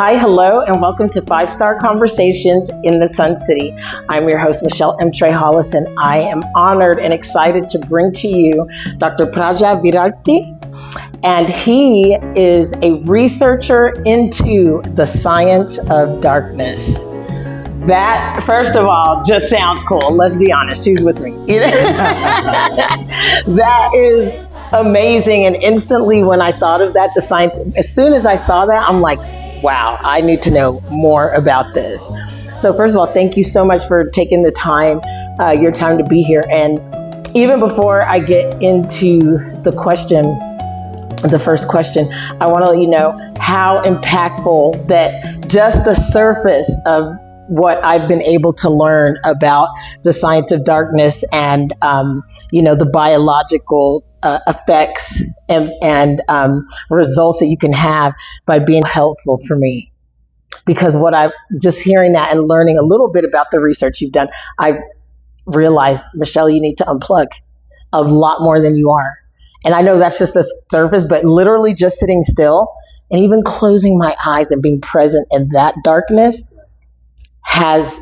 Hi, hello, and welcome to Five Star Conversations in the Sun City. I'm your host, Michelle M. Trey Hollis, and I am honored and excited to bring to you Dr. Praja Virarti. And he is a researcher into the science of darkness. That, first of all, just sounds cool. Let's be honest. Who's with me? That is amazing. And instantly when I thought of that, the science, as soon as I saw that, I'm like, wow, I need to know more about this. So first of all, thank you so much for taking the time, your time to be here. And even before I get into the first question, I want to let you know how impactful that just the surface of what I've been able to learn about the science of darkness and, the biological effects and results that you can have by being helpful for me. Because what I just hearing that and learning a little bit about the research you've done, I realized, Michelle, you need to unplug a lot more than you are. And I know that's just the surface, but literally just sitting still and even closing my eyes and being present in that darkness has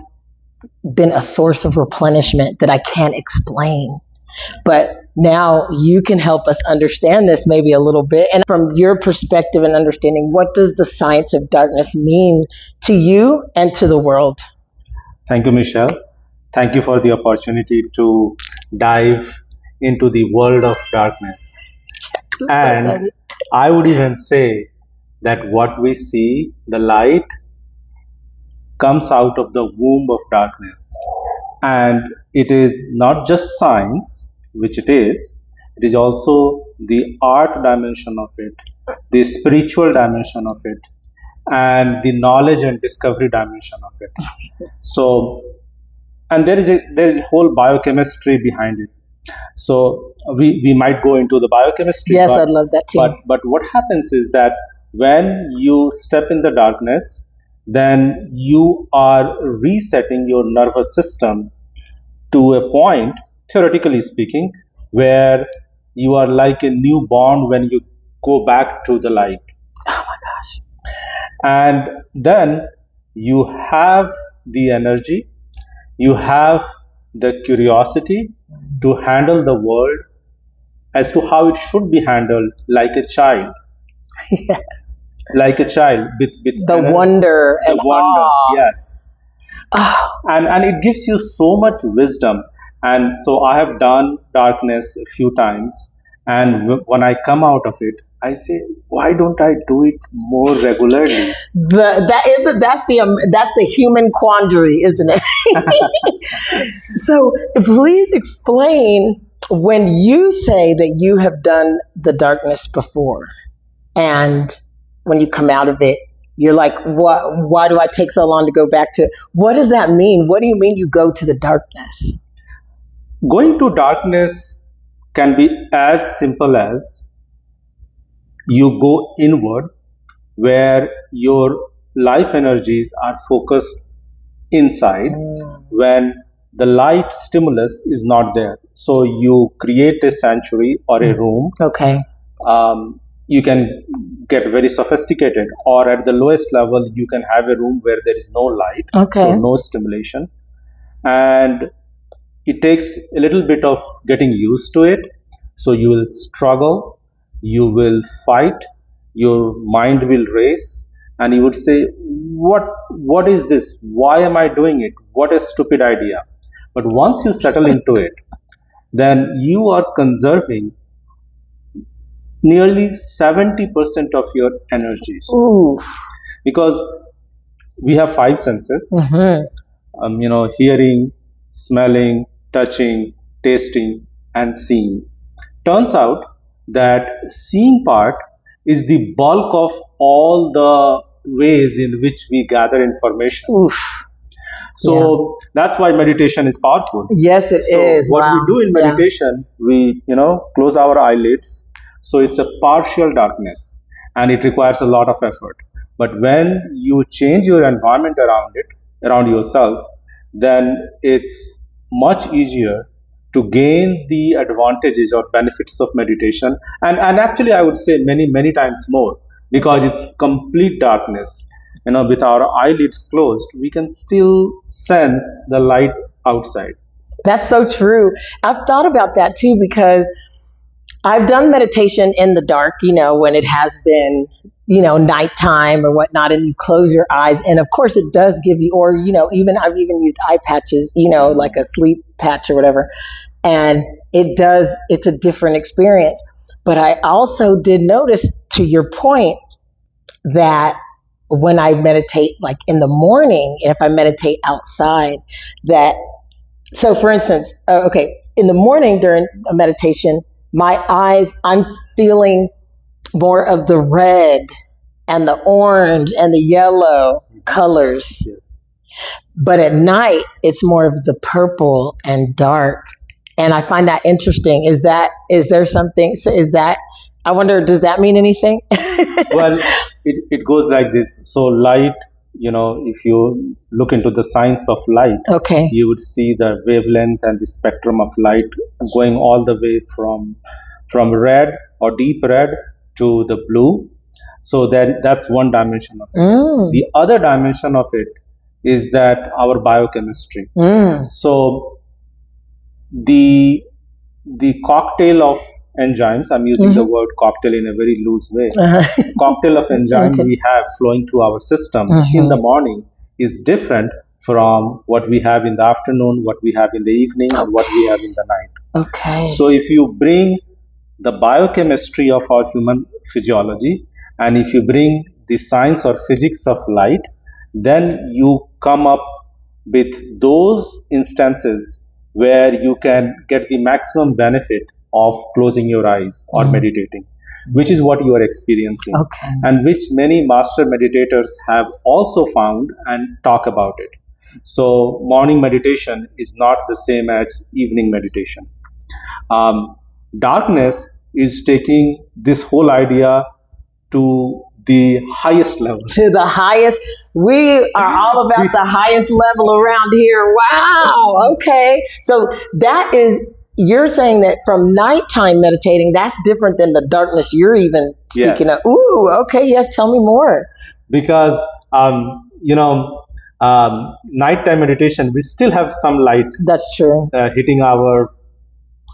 been a source of replenishment that I can't explain. But now you can help us understand this maybe a little bit. And from your perspective and understanding, what does the science of darkness mean to you and to the world? Thank you, Michelle. Thank you for the opportunity to dive into the world of darkness. And I would even say that what we see, the light, comes out of the womb of darkness. And it is not just science, which it is also the art dimension of it, the spiritual dimension of it, and the knowledge and discovery dimension of it. So, and there is a whole biochemistry behind it. So we might go into the biochemistry. Yes, I'd love that too. But what happens is that when you step in the darkness, then you are resetting your nervous system to a point, theoretically speaking, where you are like a newborn when you go back to the light. Oh my gosh. And then you have the energy, you have the curiosity to handle the world as to how it should be handled, like a child. Yes. Like a child with the wonder and awe. Yes. Oh. And it gives you so much wisdom. And so I have done darkness a few times, and when I come out of it, I say, why don't I do it more regularly? That's the human quandary, isn't it? So please explain, when you say that you have done the darkness before, and when you come out of it, you're like, why do I take so long to go back to it? What does that mean? What do you mean you go to the darkness? Going to darkness can be as simple as you go inward, where your life energies are focused inside when the light stimulus is not there. So you create a sanctuary or a room. Okay. You can get very sophisticated, or at the lowest level, you can have a room where there is no light, so no stimulation. And it takes a little bit of getting used to it. So you will struggle, you will fight, your mind will race, and you would say, what is this? Why am I doing it? What a stupid idea. But once you settle into it, then you are conserving nearly 70% of your energies. Ooh. Because we have five senses, hearing, smelling, touching, tasting, and seeing. Turns out that seeing part is the bulk of all the ways in which we gather information. Oof. So that's why meditation is powerful. Yes, it is. What we do in meditation, we close our eyelids. So it's a partial darkness, and it requires a lot of effort. But when you change your environment around yourself, then it's much easier to gain the advantages or benefits of meditation. And actually, I would say many times more, because it's complete darkness. with our eyelids closed, we can still sense the light outside. That's so true. I've thought about that too, because I've done meditation in the dark, when it has been, nighttime or whatnot, and you close your eyes. And of course it does give you, or, even I've even used eye patches, like a sleep patch or whatever. And it's a different experience. But I also did notice, to your point, that when I meditate, like in the morning, if I meditate outside, so for instance, in the morning during a meditation, my eyes, I'm feeling more of the red and the orange and the yellow colors. Yes. But at night, it's more of the purple and dark. And I find that interesting. Is there something, I wonder, does that mean anything? Well, it goes like this. So light, if you look into the science of light, okay, you would see the wavelength and the spectrum of light going all the way from red or deep red to the blue. So that's one dimension of it. The other dimension of it is that our biochemistry. So the cocktail of enzymes, I'm using the word cocktail in a very loose way, cocktail of enzymes we have flowing through our system in the morning is different from what we have in the afternoon, what we have in the evening, and what we have in the night. Okay. So if you bring the biochemistry of our human physiology, and if you bring the science or physics of light, then you come up with those instances where you can get the maximum benefit of closing your eyes or meditating, which is what you are experiencing, and which many master meditators have also found and talk about it. So morning meditation is not the same as evening meditation. Darkness is taking this whole idea to the highest level. To the highest. We are all about the highest level around here. Wow. Okay. So that is, you're saying that from nighttime meditating, that's different than the darkness you're even speaking of. Ooh, okay. Yes. Tell me more. Because, nighttime meditation, we still have some light. That's true. Hitting our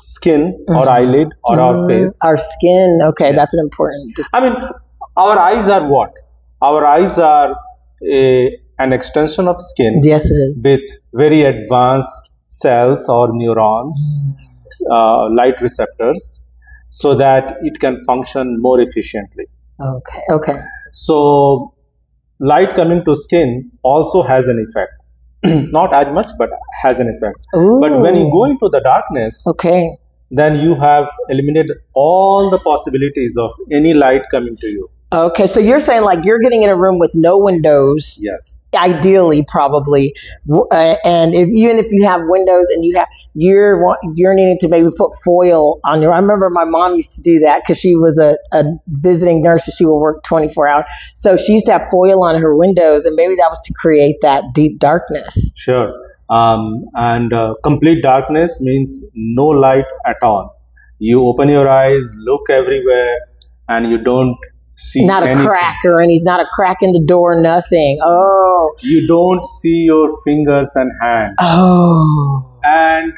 skin or eyelid or our face. Our skin. Okay. Yeah. That's an important. Our eyes are what? Our eyes are an extension of skin. Yes, it is. With very advanced cells or neurons, light receptors, so that it can function more efficiently. Okay. So light coming to skin also has an effect. Not as much, but has an effect. Ooh. But when you go into the darkness, then you have eliminated all the possibilities of any light coming to you. Okay, so you're saying like you're getting in a room with no windows. Yes. Ideally, probably. Yes. And even if you have windows and you're needing to maybe put foil on your. I remember my mom used to do that because she was a visiting nurse and she would work 24 hours. So she used to have foil on her windows, and maybe that was to create that deep darkness. Sure. And complete darkness means no light at all. You open your eyes, look everywhere, and you don't see not anything. A crack or anything, not a crack in the door, nothing. Oh. You don't see your fingers and hands. Oh. And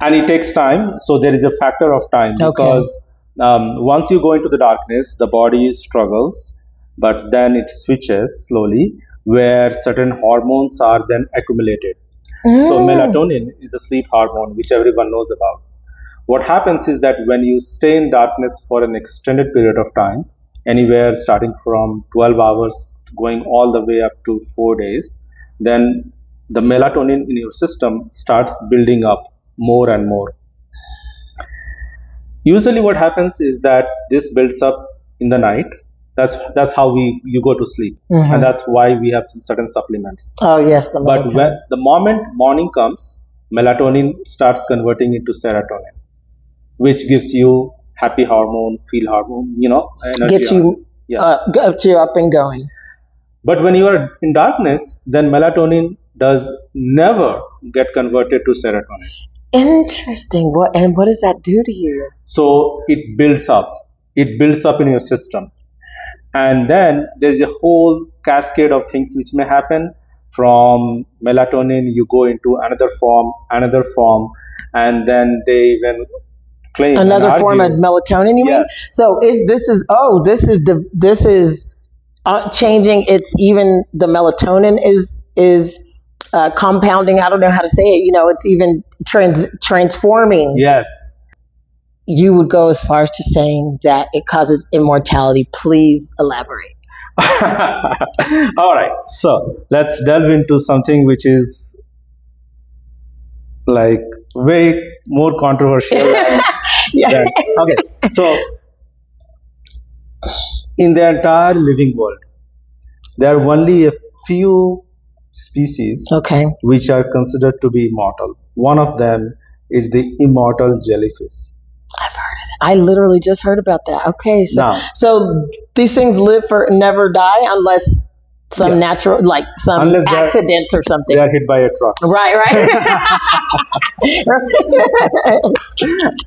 it takes time. So there is a factor of time because once you go into the darkness, the body struggles, but then it switches slowly where certain hormones are then accumulated. So melatonin is the sleep hormone, which everyone knows about. What happens is that when you stay in darkness for an extended period of time, anywhere starting from 12 hours going all the way up to 4 days, then the melatonin in your system starts building up more and more. Usually what happens is that this builds up in the night. That's how you go to sleep, and that's why we have some certain supplements. Oh yes, but when the moment morning comes, melatonin starts converting into serotonin, which gives you happy hormone, feel hormone, energy. Gets you up and going. But when you are in darkness, then melatonin does never get converted to serotonin. Interesting. What does that do to you? So it builds up. It builds up in your system. And then there's a whole cascade of things which may happen. From melatonin, you go into another form, and then they even claim another form of melatonin. You mean? Yes. So this is changing. It's even the melatonin is compounding. I don't know how to say it. It's even transforming. Yes. You would go as far as to saying that it causes immortality. Please elaborate. All right. So let's delve into something which is like way more controversial. Yeah. Okay. So in the entire living world, there are only a few species Okay. which are considered to be immortal. One of them is the immortal jellyfish. I've heard of it. I literally just heard about that. Okay. Now, So these things live for never die unless some natural, like some Unless accident or they something. are hit by a truck. Right.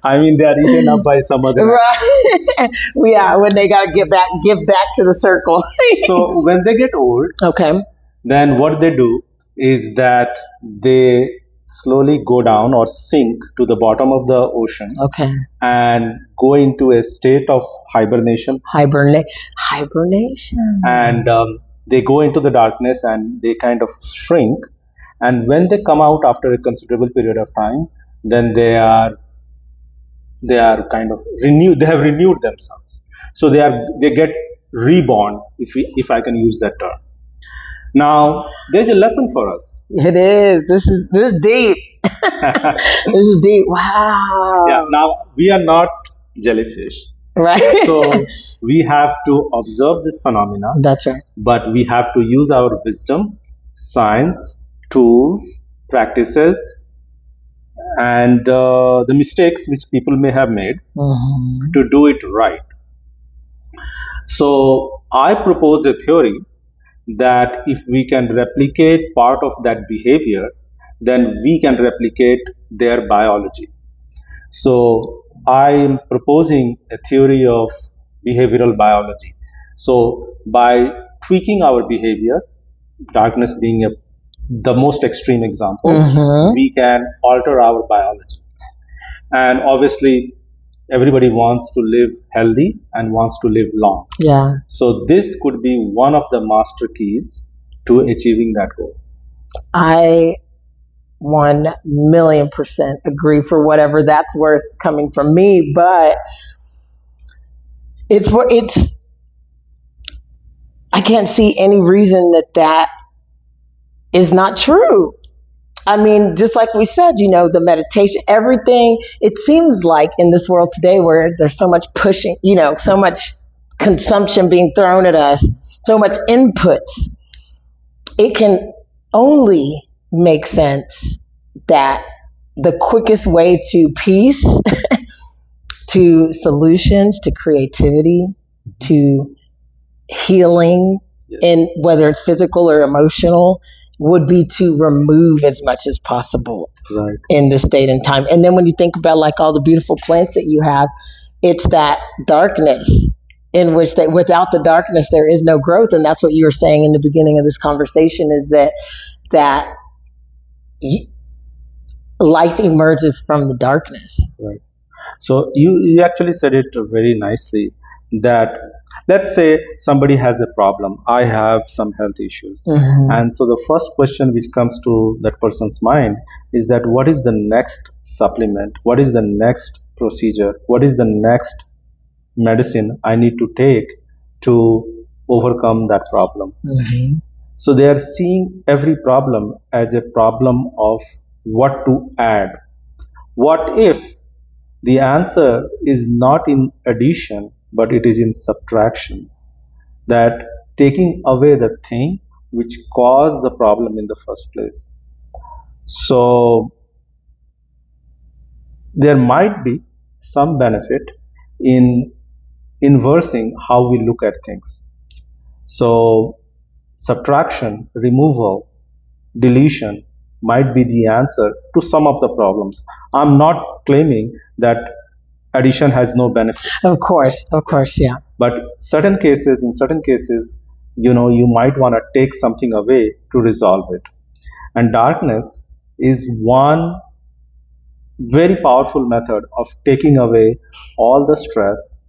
I mean, they are eaten up by some other. Right. Yeah, when they gotta give back to the circle. So when they get old, Okay. then what they do is that they slowly go down or sink to the bottom of the ocean Okay. and go into a state of hibernation. Hibernation. And they go into the darkness and they kind of shrink. And when they come out after a considerable period of time, then they are kind of renewed. They have renewed themselves, so they get reborn, if I can use that term. Now there's a lesson for us. It is. This is deep. This is deep. Wow. Yeah. Now we are not jellyfish, Right. so we have to observe this phenomena, That's right. but we have to use our wisdom, science, tools, practices, and the mistakes which people may have made Mhm. to do it right. So I propose a theory that if we can replicate part of that behavior, then we can replicate their biology. So I am proposing a theory of behavioral biology. So by tweaking our behavior, darkness being the most extreme example, Mhm. we can alter our biology. And obviously, everybody wants to live healthy and wants to live long. Yeah. So this could be one of the master keys to achieving that goal. I 1,000,000% agree, for whatever that's worth coming from me, but it's I can't see any reason that is not true. I mean, just like we said, the meditation, everything, it seems like in this world today where there's so much pushing, so much consumption being thrown at us, so much inputs, it can only make sense that the quickest way to peace, to solutions, to creativity, to healing, Yes. in whether it's physical or emotional, would be to remove as much as possible Right. in this state and time. And then when you think about like all the beautiful plants that you have, it's that darkness in which without the darkness there is no growth. And that's what you were saying in the beginning of this conversation, is that life emerges from the darkness. Right. So you actually said it very nicely, that let's say somebody has a problem. I have some health issues. Mhm. And so the first question which comes to that person's mind is that what is the next supplement? What is the next procedure? What is the next medicine I need to take to overcome that problem? Mhm. So they are seeing every problem as a problem of what to add. What if the answer is not in addition, but it is in subtraction? That taking away the thing which caused the problem in the first place. So there might be some benefit in inversing how we look at things. So subtraction, removal, deletion might be the answer to some of the problems. I'm not claiming that addition has no benefits, Of course, yeah. but in certain cases, you might want to take something away to resolve it. And darkness is one very powerful method of taking away all the stress,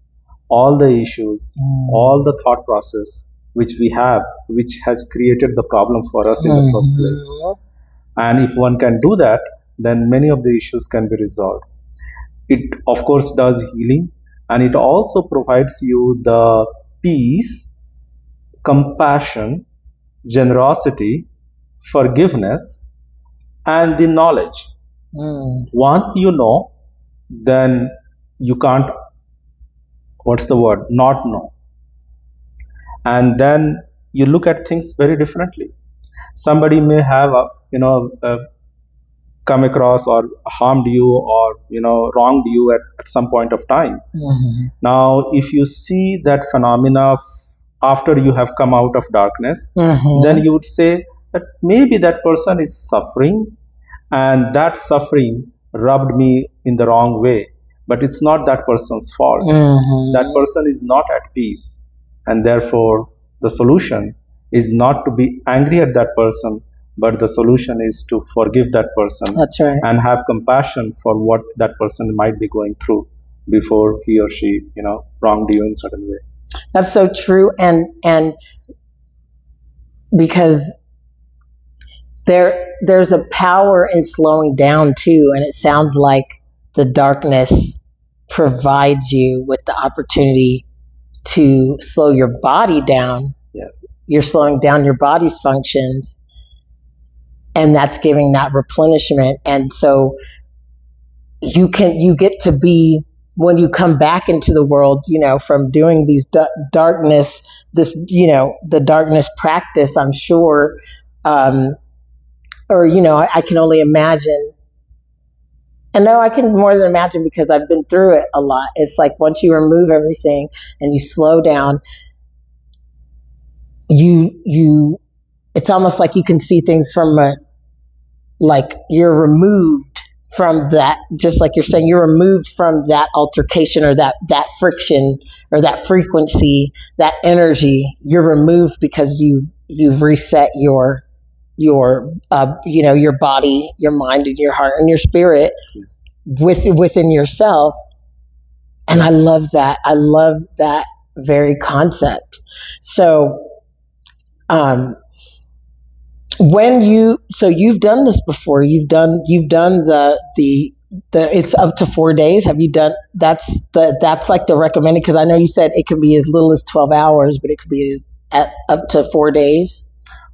all the issues, all the thought process which we have, which has created the problem for us in the first place. And if one can do that, then many of the issues can be resolved. It, of course, does healing, and it also provides you the peace, compassion, generosity, forgiveness, and the knowledge. Once you know, then you can't, not know. And then you look at things very differently. Somebody may have, come across or harmed you or, wronged you at some point of time. Now, if you see that phenomena after you have come out of darkness, then you would say that maybe that person is suffering, and that suffering rubbed me in the wrong way. But it's not that person's fault. That person is not at peace. And therefore, the solution is not to be angry at that person, but the solution is to forgive that person. That's right. And have compassion for what that person might be going through before he or she, wronged you in a certain way. That's so true. And because there's a power in slowing down too, and it sounds like the darkness provides you with the opportunity to slow your body down. Yes. You're slowing down your body's functions, and that's giving that replenishment. And so you get to be, when you come back into the world, from doing these darkness, the darkness practice, I'm sure, I can only imagine. And no, I can more than imagine, because I've been through it a lot. It's like once you remove everything and you slow down, it's almost like you can see things from like you're removed from that, just like you're saying, you're removed from that altercation or that friction or that frequency, that energy. You're removed because you've reset your body, your mind, and your heart and your spirit within yourself. And I love that. I love that very concept. So, you've done this before. You've done the it's up to 4 days. Have you done, that's like the recommended, because I know you said it could be as little as 12 hours, but it could be up to 4 days.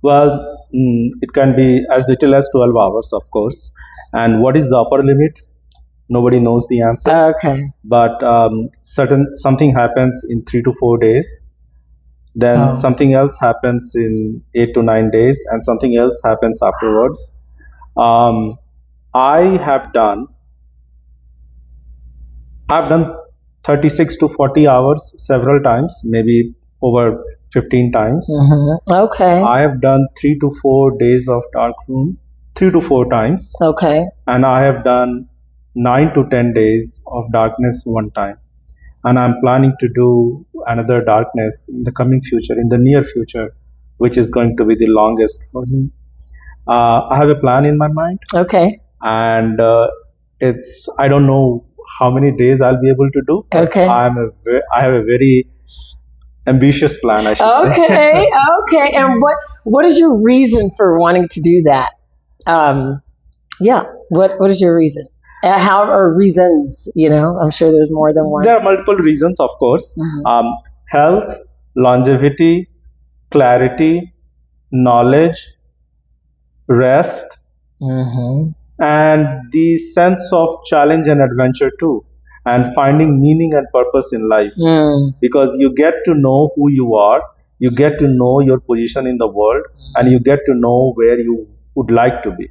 Well, it can be as little as 12 hours, of course. And what is the upper limit? Nobody knows the answer. Okay. But something happens in 3 to 4 days. Then something else happens in 8 to 9 days, and something else happens afterwards. I've done 36 to 40 hours several times, maybe over 15 times. Okay. I have done 3 to 4 days of dark room 3 to 4 times. Okay. And I have done 9 to 10 days of darkness one time. And I'm planning to do another darkness in the coming future, in the near future, which is going to be the longest for me. I have a plan in my mind. Okay. And I don't know how many days I'll be able to do. Okay. I have a very ambitious plan, I should say. Okay. Okay. And what is your reason for wanting to do that? What is your reason? However, reasons, I'm sure there's more than one. There are multiple reasons, of course. Health, longevity, clarity, knowledge, rest, and the sense of challenge and adventure too, and finding meaning and purpose in life. Because you get to know who you are, you get to know your position in the world, and you get to know where you would like to be.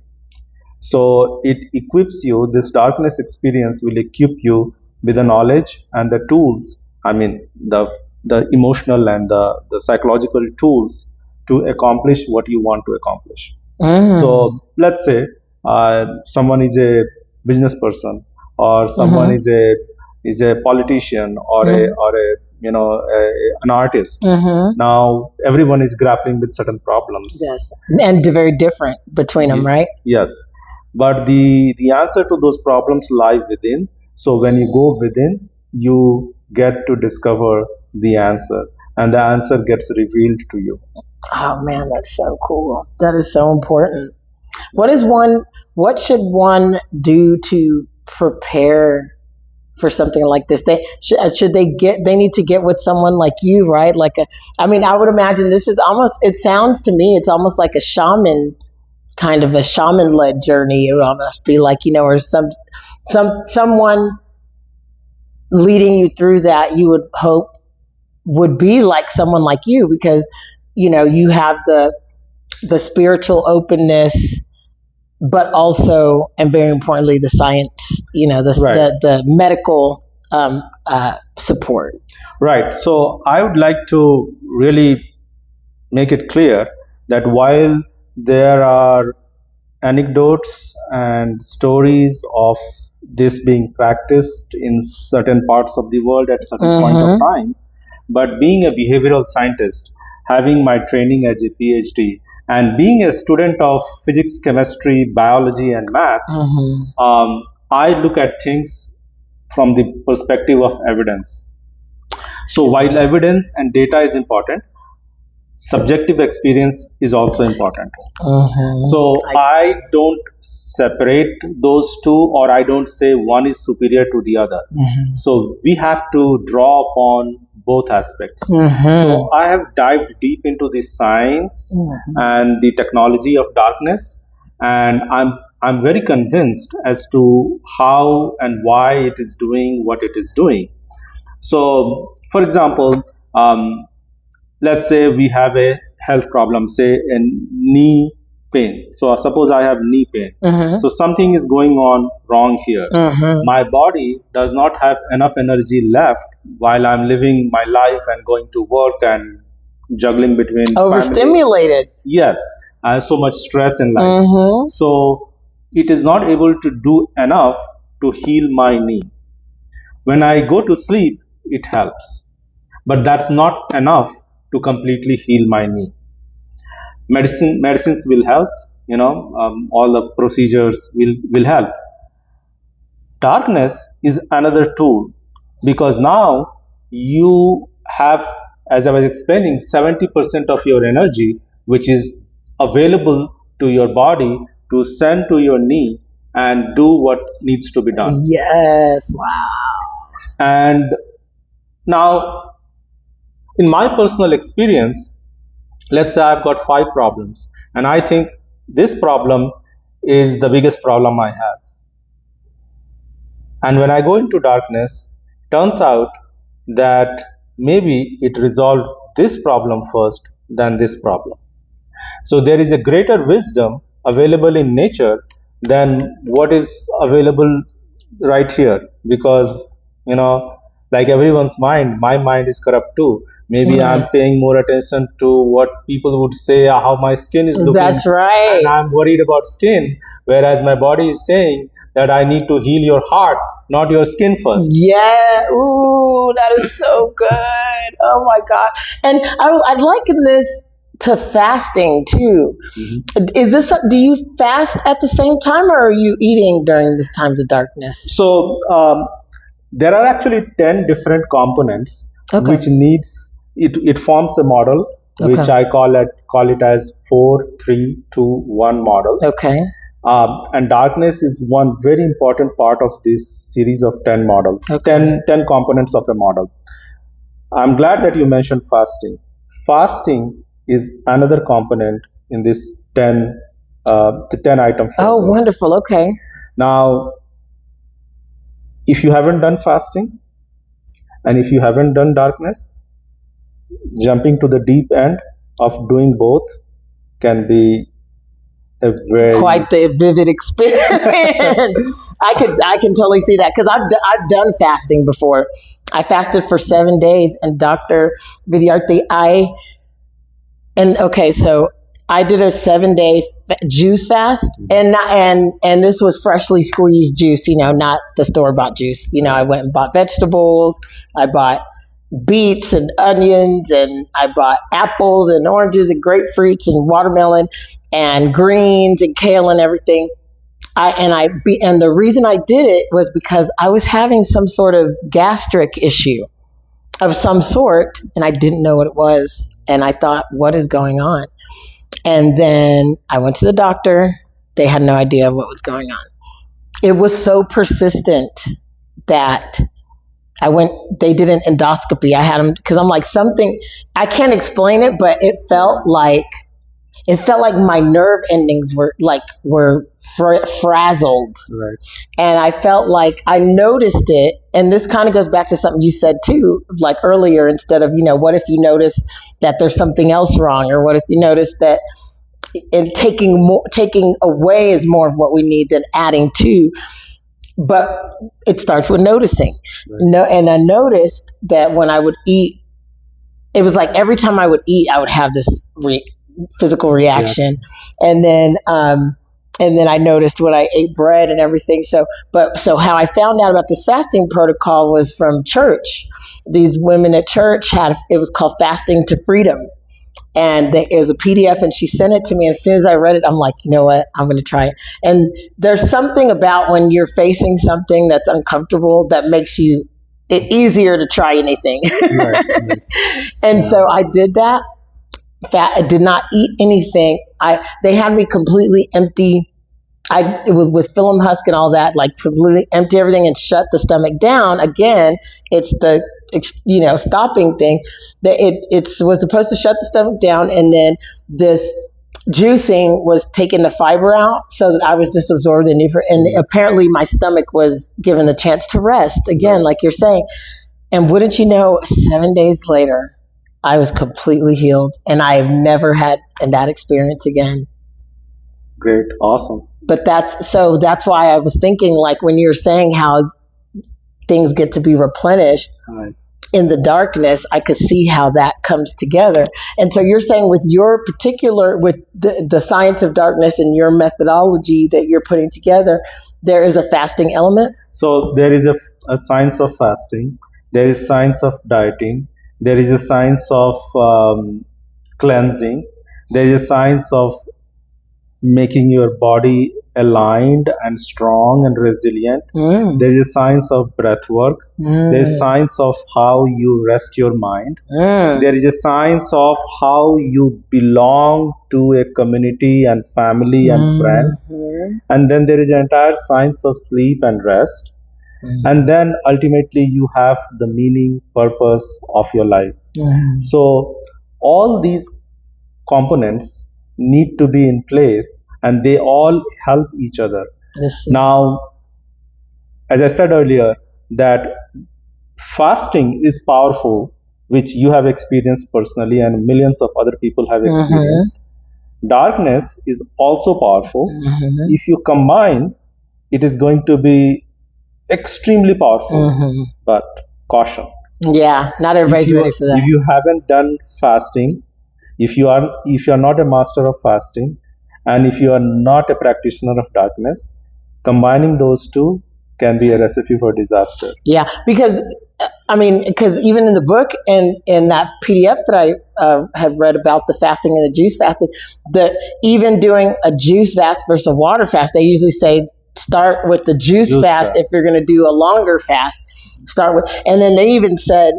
So it equips you, this darkness experience will equip you with the knowledge and the tools, the emotional and the psychological tools to accomplish what you want to accomplish. So let's say someone is a business person, or someone is a politician, or a an artist. Mm-hmm. Now everyone is grappling with certain problems. Yes, and very different between them, right? Yes, but the answer to those problems lie within. So when you go within, you get to discover the answer, and the answer gets revealed to you. Oh man, that's so cool. That is so important. What should one do to prepare for something like this? They need to get with someone like you, right? I would imagine this is almost, it sounds to me, it's almost like a shaman, kind of a shaman led journey. It would almost be like, or someone leading you through that, you would hope would be like someone like you, because, you have the spiritual openness, but also, and very importantly, the science, the medical support. Right. So I would like to really make it clear that while there are anecdotes and stories of this being practiced in certain parts of the world at certain point of time, but being a behavioral scientist, having my training as a PhD, and being a student of physics, chemistry, biology, and math, I look at things from the perspective of evidence. So while evidence and data is important, subjective experience is also important. So I don't separate those two, or I don't say one is superior to the other. So we have to draw upon both aspects. So I have dived deep into the science and the technology of darkness, and I'm very convinced as to how and why it is doing what it is doing. So, for example, let's say we have a health problem, say a knee pain. So suppose I have knee pain. So something is going on wrong here. My body does not have enough energy left while I'm living my life and going to work and juggling between overstimulated. Yes, I have so much stress in life. So it is not able to do enough to heal my knee. When I go to sleep, it helps, but that's not enough to completely heal my knee. Medicines will help, all the procedures will help. Darkness is another tool, because now you have, as I was explaining, 70% of your energy, which is available to your body to send to your knee and do what needs to be done. Yes, wow. And now, in my personal experience, let's say I've got 5 problems, and I think this problem is the biggest problem I have. And when I go into darkness, turns out that maybe it resolved this problem first than this problem. So there is a greater wisdom available in nature than what is available right here, because, like everyone's mind, my mind is corrupt too. Maybe I'm paying more attention to what people would say, how my skin is looking. That's right. And I'm worried about skin, whereas my body is saying that I need to heal your heart, not your skin first. Yeah. Ooh, that is so good. Oh my God. And I liken this to fasting too. Is this, do you fast at the same time, or are you eating during this times of darkness? So there are actually 10 different components which needs, it forms a model, which I call it as 4-3-2-1 model. And darkness is one very important part of this series of 10 models, 10 components of a model. I'm glad that you mentioned fasting. Fasting is another component in this the 10 item. Oh, wonderful. Okay. Now, if you haven't done fasting, and if you haven't done darkness, jumping to the deep end of doing both can be a very quite the vivid experience. I can totally see that, because I've done fasting before. I fasted for 7 days, and Dr. Vidyarthi, so I did a 7-day juice fast, and this was freshly squeezed juice, not the store-bought juice. I went and bought vegetables. I bought beets and onions, and I bought apples and oranges and grapefruits and watermelon and greens and kale and everything. And the reason I did it was because I was having some sort of gastric issue of some sort, and I didn't know what it was. And I thought, what is going on? And then I went to the doctor. They had no idea what was going on. It was so persistent that they did an endoscopy. I had them, because I'm like, something, I can't explain it, but it felt like my nerve endings were frazzled. Right. And I felt like I noticed it. And this kind of goes back to something you said too, like earlier, instead of, what if you notice that there's something else wrong? Or what if you notice that taking away is more of what we need than adding to? But it starts with noticing. Right. And I noticed that when I would eat, it was like every time I would eat, I would have this physical reaction. Yeah. And then I noticed when I ate bread and everything. So how I found out about this fasting protocol was from church. These women at church it was called Fasting to Freedom. And it was a PDF, and she sent it to me. As soon as I read it, I'm like, you know what? I'm going to try it. And there's something about when you're facing something that's uncomfortable that makes it easier to try anything. Right. And so I did that. I did not eat anything. They had me completely empty. With psyllium husk and all that, like completely empty everything and shut the stomach down. Again, it's the stopping thing. That it was supposed to shut the stomach down, and then this juicing was taking the fiber out so that I was just absorbed the nutrient. And apparently, my stomach was given the chance to rest again, like you're saying. And wouldn't you know, 7 days later, I was completely healed, and I've never had that experience again. Great, awesome. But that's why I was thinking, like when you're saying how things get to be replenished in the darkness, I could see how that comes together. And so you're saying with the science of darkness and your methodology that you're putting together, there is a fasting element? So there is a science of fasting. There is science of dieting. There is a science of cleansing. There is a science of making your body aligned and strong and resilient. There is a science of breath work. There is science of how you rest your mind. There is a science of how you belong to a community and family and friends. And then there is an entire science of sleep and rest. And then ultimately you have the meaning, purpose of your life. So all these components need to be in place, and they all help each other. Now, as I said earlier, that fasting is powerful, which you have experienced personally and millions of other people have experienced. Darkness is also powerful. If you combine, it is going to be extremely powerful, but caution. Yeah, not everybody's ready for that. If you haven't done fasting, if you are not a master of fasting, and if you are not a practitioner of darkness, combining those two can be a recipe for disaster. Yeah, because even in the book and in that PDF that I have read about the fasting and the juice fasting, even doing a juice fast versus a water fast, they usually say start with the juice fast. If you're going to do a longer fast, start with, and then they even said,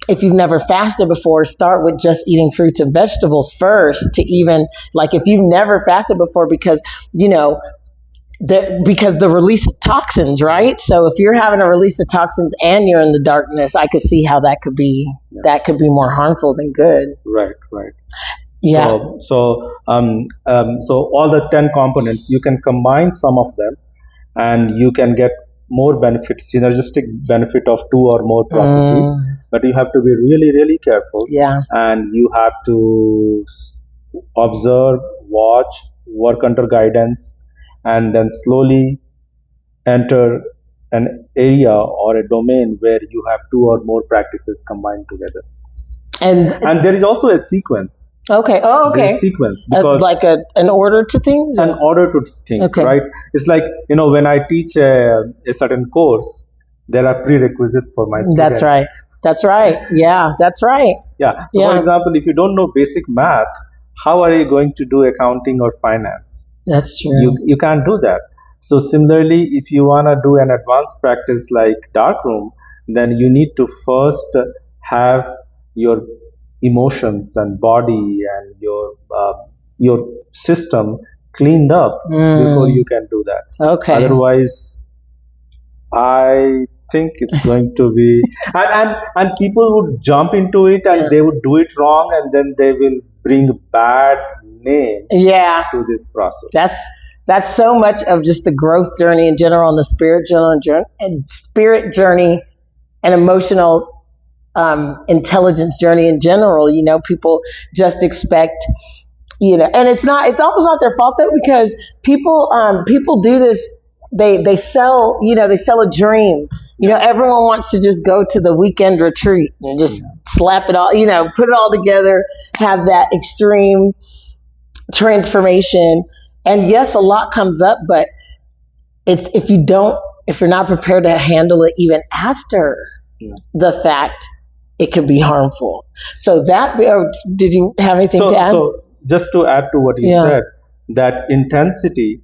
if you've never fasted before, start with just eating fruits and vegetables first, to even, like, if you've never fasted before, because, because the release of toxins, right? So if you're having a release of toxins and you're in the darkness, I could see how that could be more harmful than good. Right. Yeah. So all the 10 components, you can combine some of them, and you can get more synergistic benefit of 2 or more processes. But you have to be really, really careful. Yeah. And you have to observe, watch, work under guidance, and then slowly enter an area or a domain where you have 2 or more practices combined together. And there is also a sequence. Okay. Oh, okay. There's a sequence, because like an order to things. An order to things, okay. Right? It's like, when I teach a certain course, there are prerequisites for my students. That's right. That's right. Yeah, that's right. Yeah. So, for example, if you don't know basic math, how are you going to do accounting or finance? That's true. You can't do that. So, similarly, if you want to do an advanced practice like darkroom, then you need to first have your emotions and body and your system cleaned up before you can do that. Okay. Otherwise, I think it's going to be and people would jump into it and they would do it wrong, and then they will bring bad name to this process. That's so much of just the growth journey in general, and the spirit journey and emotional intelligence journey in general. You know, people just expect, you know, and it's almost not their fault though, because people do this. They sell a dream. You know, everyone wants to just go to the weekend retreat and just slap it all, you know, put it all together, have that extreme transformation. And yes, a lot comes up, but if you're not prepared to handle it even after the fact, it can be harmful. So did you have anything to add? So just to add to what you said, that intensity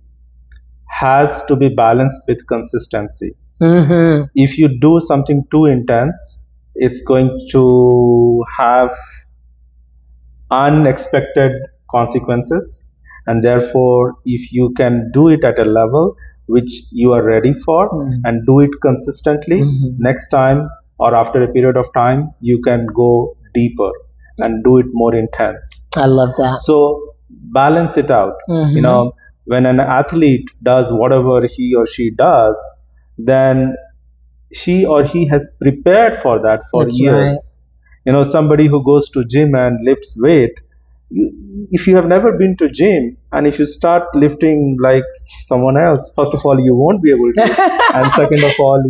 has to be balanced with consistency. Mm-hmm. If you do something too intense, it's going to have unexpected consequences. And therefore, if you can do it at a level which you are ready for and do it consistently, next time or after a period of time, you can go deeper and do it more intense. I love that. So balance it out. You know, when an athlete does whatever he or she does, then she or he has prepared for that for years. Right. You know, somebody who goes to gym and lifts weight, if you have never been to gym and if you start lifting like someone else, first of all, you won't be able to, and second of all,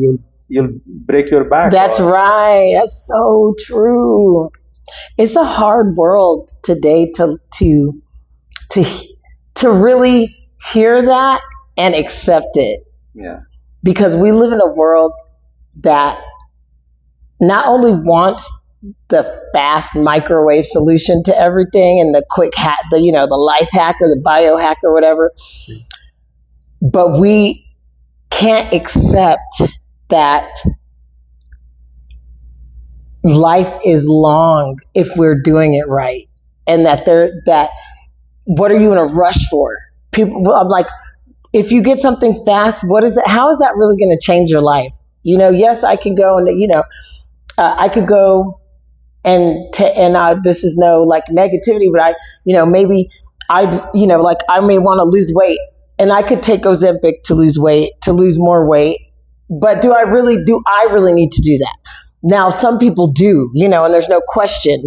you'll break your back. That's right. That's so true. It's a hard world today to really hear that and accept it. Yeah. Because we live in a world that not only wants the fast microwave solution to everything and the quick hack, the life hack or the biohack or whatever, but we can't accept that life is long if we're doing it right, and that what are you in a rush for? People, I'm like, if you get something fast, what is it? How is that really going to change your life? You know, yes, I can go and I could go and this is no like negativity, but maybe I may want to lose weight, and I could take Ozempic to lose weight, to lose more weight. But do I really need to do that? Now, some people do, and there's no question,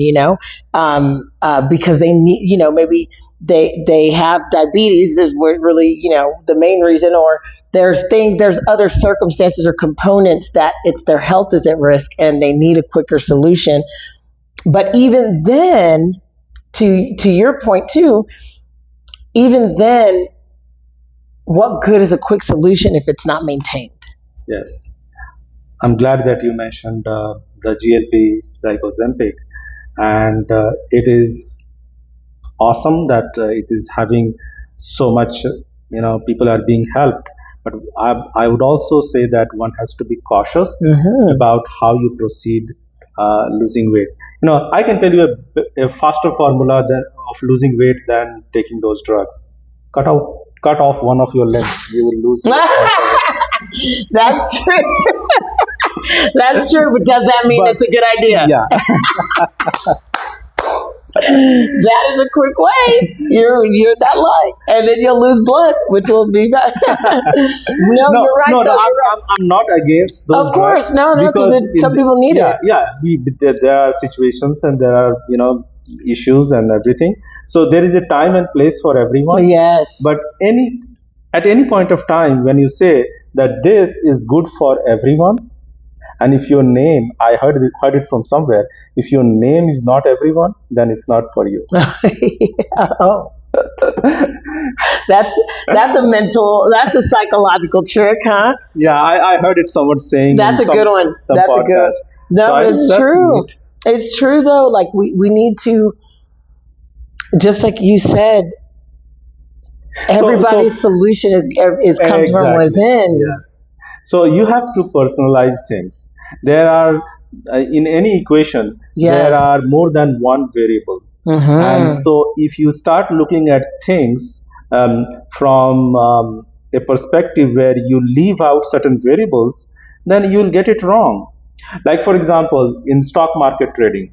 because they need, maybe they have diabetes is really, the main reason, or there's other circumstances or components that their health is at risk and they need a quicker solution. But even then, to your point too, even then, what good is a quick solution if it's not maintained? Yes. I'm glad that you mentioned the GLP like Ozempic, and it is awesome that it is having so much, people are being helped. But I would also say that one has to be cautious about how you proceed losing weight. I can tell you a faster formula of losing weight than taking those drugs. Cut off one of your limbs, you will lose weight. That's true. That's true, but does that mean it's a good idea? Yeah. That is a quick way. You're not lying, and then you'll lose blood, which will be bad. No, you're right. No, I'm not against those. Of course, no, because some people need it. Yeah, there are situations and there are issues and everything. So there is a time and place for everyone. Yes. But at any point of time, when you say that this is good for everyone, and if your name, I heard it from somewhere, if your name is not everyone, then it's not for you. Oh. That's a psychological trick, huh? Yeah, I heard it someone saying. That's a good one. That's podcast. A good one. No, So it's that's true. neat. It's true though. Like we need to, just like you said, everybody's solution is comes from Exactly. within. Yes. So you have to personalize things. There are in any equation there Yes. are more than one variable, and so if you start looking at things from a perspective where you leave out certain variables, then you'll get it wrong. Like for example, in stock market trading,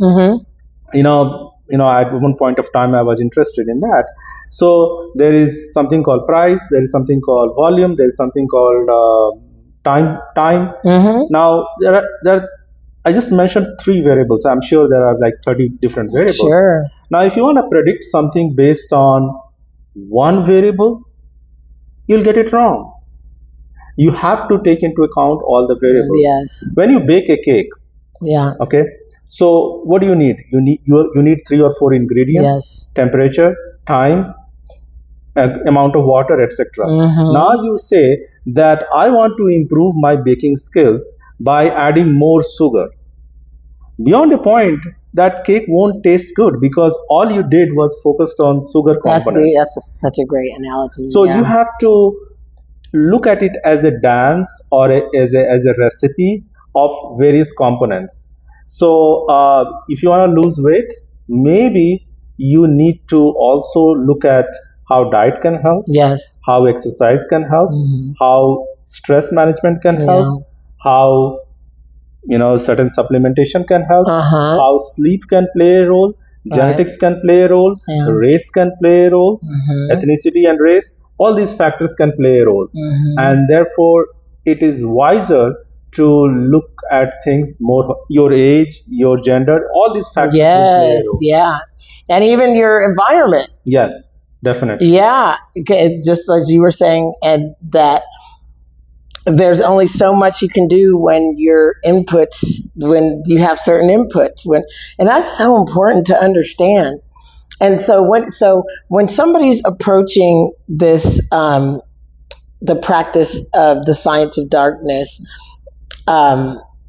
at one point of time I was interested in that. So there is something called price, there is something called volume, there is something called time. Now I just mentioned three variables. I'm sure there are like 30 different variables. Sure. Now if you want to predict something based on one variable, you'll get it wrong. You have to take into account all the variables. Yes. When you bake a cake, okay, so what do you need? You need 3 or 4 ingredients: Yes. temperature, time, amount of water, etc. Now you say that I want to improve my baking skills by adding more sugar. Beyond a point, that cake won't taste good because all you did was focused on sugar component. That's such a great analogy. So you have to look at it as a dance or as a recipe of various components. So if you want to lose weight, maybe you need to also look at how diet can help, Yes. how exercise can help, how stress management can help, how certain supplementation can help, how sleep can play a role, genetics can play a role, race can play a role, ethnicity and race, all these factors can play a role. And therefore it is wiser to look at things more, your age, your gender, all these factors will play a role. Yeah. And even your environment. Yes, definitely. Yeah. Just as you were saying, and that there's only so much you can do when your inputs, when you have certain inputs, and that's so important to understand. And so when somebody's approaching this, the practice of the science of darkness,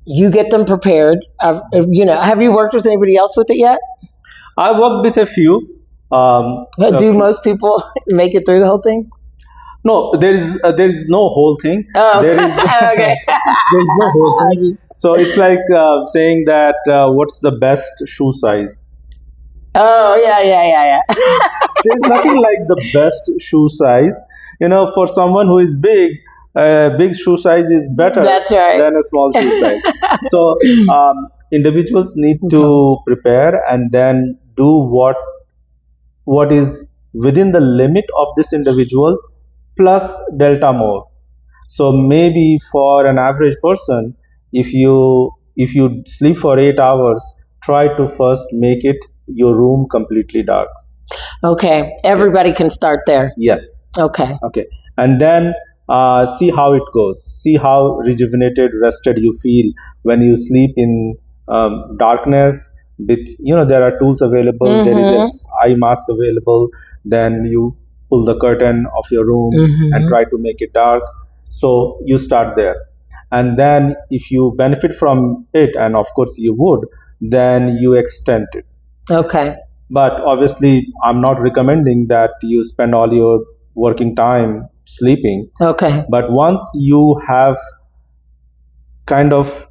you get them prepared. Have you worked with anybody else with it yet? I worked with a few. Do most people make it through the whole thing? No, there is no whole thing. Oh, there is okay. there is no whole thing. So it's like saying that what's the best shoe size? Oh, yeah. There's nothing like the best shoe size. For someone who is big, big shoe size is better than a small shoe size. So individuals need to prepare and then do what is within the limit of this individual plus delta more. So maybe for an average person, if you sleep for 8 hours, try to first make your room completely dark. Okay, everybody can start there. Yes. Okay. And then see how it goes. See how rejuvenated, rested you feel when you sleep in darkness. With there are tools available. There is an eye mask available. Then you pull the curtain of your room and try to make it dark. So you start there, and then if you benefit from it, and of course you would, then you extend it. Okay. But obviously, I'm not recommending that you spend all your working time sleeping. Okay. But once you have kind of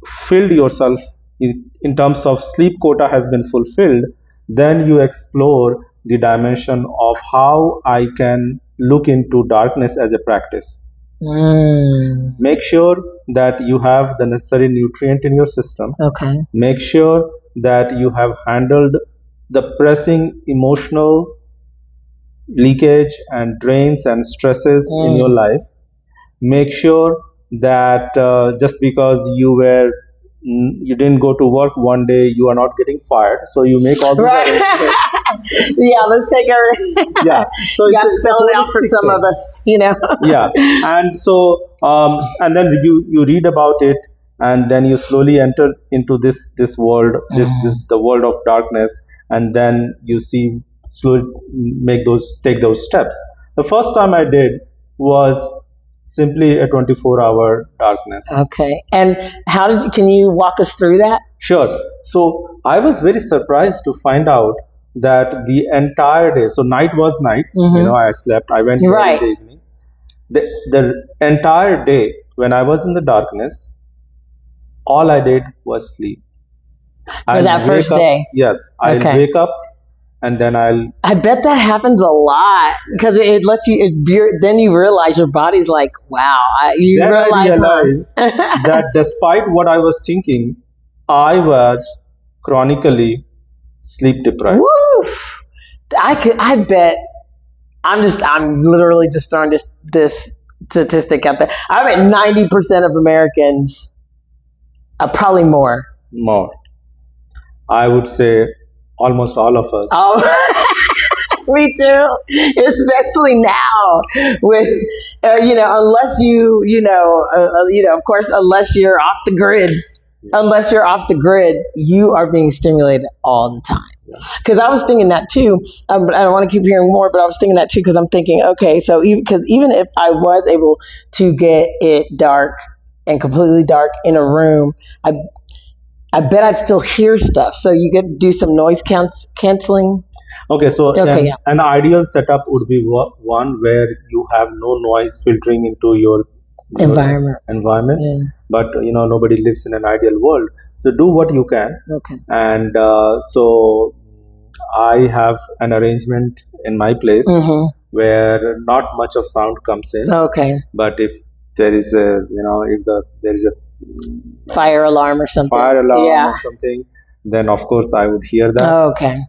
filled yourself in terms of sleep quota has been fulfilled, then you explore the dimension of how I can look into darkness as a practice. Make sure that you have the necessary nutrient in your system. Okay. Make sure that you have handled the pressing emotional leakage and drains and stresses in your life. Make sure that just because you didn't go to work one day, you are not getting fired. So you make all those arrangements. Yeah, let's take everything. Yeah, so you got to spell it out for some of us, Yeah, and so and then you read about it, and then you slowly enter into this world, the world of darkness, and then you slowly take those steps. The first time I did was simply a 24-hour darkness. Okay. And can you walk us through that? Sure. So I was very surprised to find out that the entire day, so night was night, I slept, I went there Right. in the evening. The entire day, when I was in the darkness, all I did was sleep. For that first day? Yes. I'll wake up and then I bet that happens a lot because it lets you, then you realize your body's like, wow. You then realize, I realized that despite what I was thinking, I was chronically sleep deprived. Woof. I bet, I'm literally just throwing this statistic out there. I bet 90% of Americans, probably more. More. I would say almost all of us. Oh, me too. Especially now with, unless of course, unless you're off the grid. Unless you're off the grid, you are being stimulated all the time. Because I was thinking that too. But I don't want to keep hearing more, but I was thinking that too because I'm thinking, okay, so even if I was able to get it dark and completely dark in a room, I bet I'd still hear stuff. So you get to do some noise canceling. Okay, so an ideal setup would be one where you have no noise filtering into your environment. Yeah. But nobody lives in an ideal world. So do what you can. Okay. And so I have an arrangement in my place where not much of sound comes in. Okay. But if there is there is a fire alarm or something. Or something, then of course I would hear that. Oh, okay.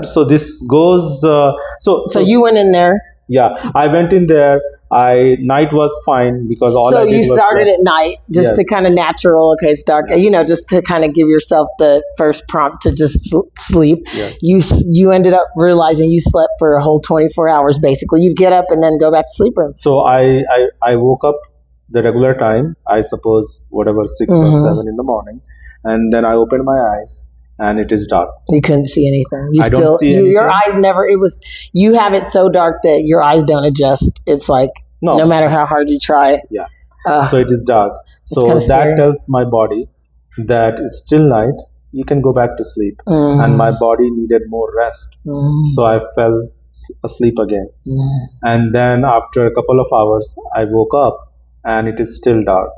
So this goes. So you went in there. Yeah, I went in there. Night was fine because all I did was. So you started at night just to kind of natural. Okay, it's dark. Just to kind of give yourself the first prompt to just sleep. Yeah. You ended up realizing you slept for a whole 24 hours. Basically, you get up and then go back to sleep room. So I woke up the regular time. I suppose whatever 6 or 7 in the morning, and then I opened my eyes. And it is dark. You couldn't see anything. I don't see anything. Your eyes never. You have it so dark that your eyes don't adjust. It's like no matter how hard you try. Yeah. So it is dark. So that tells my body that it's still night. You can go back to sleep. And my body needed more rest. So I fell asleep again. And then after a couple of hours, I woke up and it is still dark.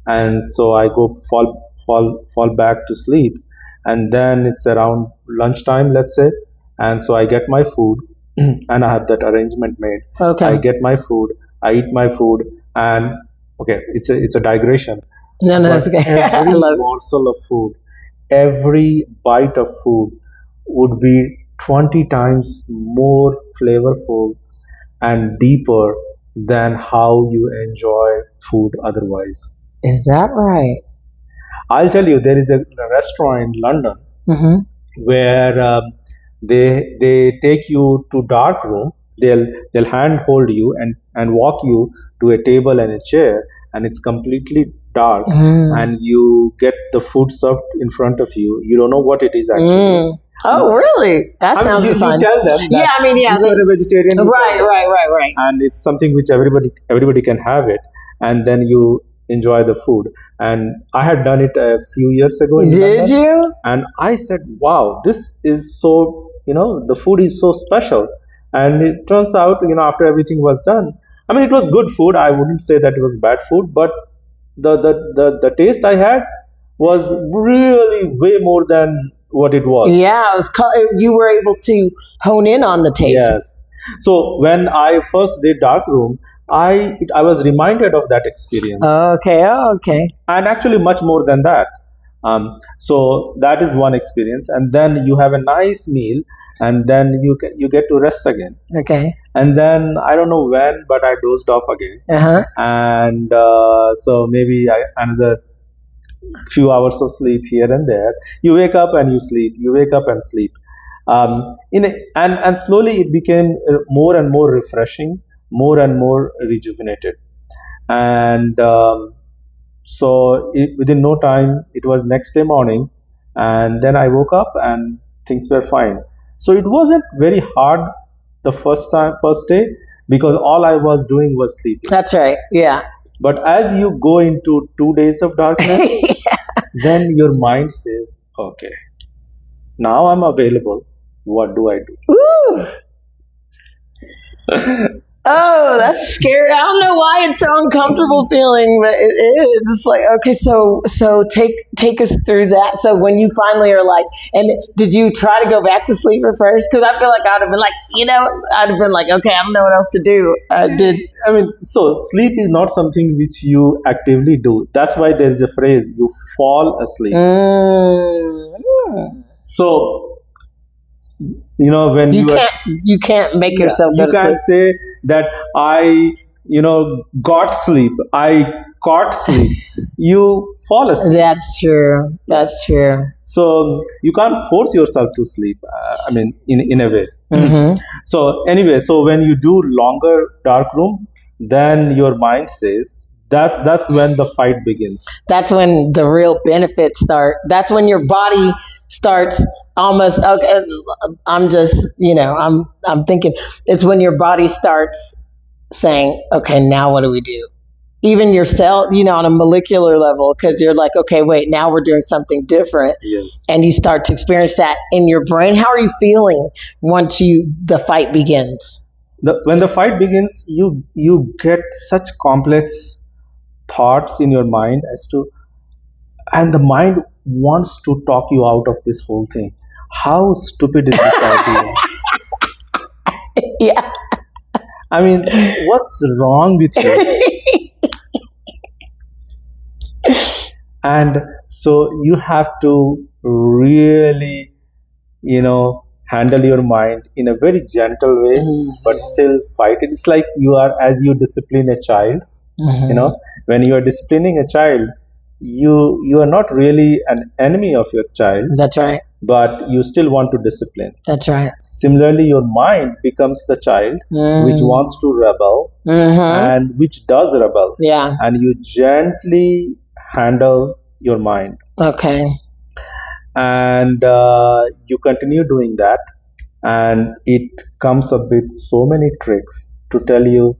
And so I fall back to sleep. And then it's around lunchtime, let's say. And so I get my food and I have that arrangement made. Okay. I get my food, I eat my food, and okay, it's a digression. No, that's okay. Every morsel of food, every bite of food would be 20 times more flavorful and deeper than how you enjoy food otherwise. Is that right? I'll tell you, there is a restaurant in London where they take you to dark room. They'll handhold you and walk you to a table and a chair, and it's completely dark. And you get the food served in front of you. You don't know what it is actually. Oh, really? That sounds fun. You tell them that you're a vegetarian. Right. And it's something which everybody can have it, and then you enjoy the food. And I had done it a few years ago in London. You? And I said, wow, this is so, the food is so special. And it turns out, after everything was done, I mean, it was good food. I wouldn't say that it was bad food, but the taste I had was really way more than what it was. Yeah, you were able to hone in on the taste. Yes. So when I first did dark room, I was reminded of that experience. Okay. And actually much more than that. So that is one experience, and then you have a nice meal, and then you get to rest again. Okay. And then I don't know when, but I dozed off again. And so maybe another few hours of sleep here and there. You wake up and you sleep. You wake up and sleep. And slowly it became more and more refreshing, more and more rejuvenated. And so within no time, it was next day morning, and then I woke up and things were fine. So it wasn't very hard the first day, because all I was doing was sleeping. That's right. Yeah. But as you go into 2 days of darkness, then your mind says, okay, now I'm available. What do I do? Ooh. Oh, that's scary. I don't know why it's so uncomfortable feeling, but it is. It's like, okay, so take us through that. So when you finally are like, and did you try to go back to sleep at first? Because I feel like I'd have been like, I'd have been like, okay, I don't know what else to do. So sleep is not something which you actively do. That's why there is a phrase, you fall asleep. So, when you can't make yourself go you to can't sleep. say that I got sleep, I caught sleep. You fall asleep. That's true. So you can't force yourself to sleep, in a way. Mm-hmm. So anyway, so when you do longer dark room, then your mind says that's when the fight begins. That's when the real benefits start. That's when your body starts almost, okay, I'm just, I'm thinking it's when your body starts saying, okay, now what do we do? Even your cell, on a molecular level, because you're like, okay, wait, now we're doing something different. Yes. And you start to experience that in your brain. How are you feeling once the fight begins? When the fight begins, you get such complex thoughts in your mind and the mind wants to talk you out of this whole thing. How stupid is this idea? Yeah. What's wrong with you? And so you have to really, handle your mind in a very gentle way, but still fight it. It's like as you discipline a child, when you are disciplining a child, you are not really an enemy of your child. That's right. But you still want to discipline. That's right. Similarly, your mind becomes the child which wants to rebel and which does rebel. Yeah. And you gently handle your mind. Okay. And you continue doing that, and it comes up with so many tricks to tell you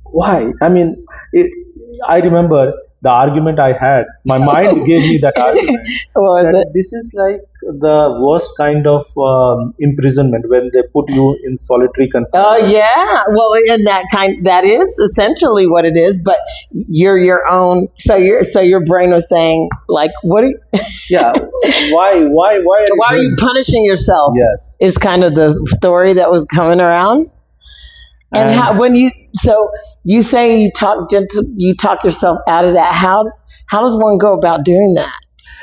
why. I remember the argument I had. My mind gave me that argument. What was it? This is like the worst kind of imprisonment when they put you in solitary confinement. Oh yeah, well, and that is essentially what it is. But you're your own. So your brain was saying, like, what? Yeah. Why are you punishing yourself? Yes. Is kind of the story that was coming around. And you say you talk yourself out of that. How does one go about doing that?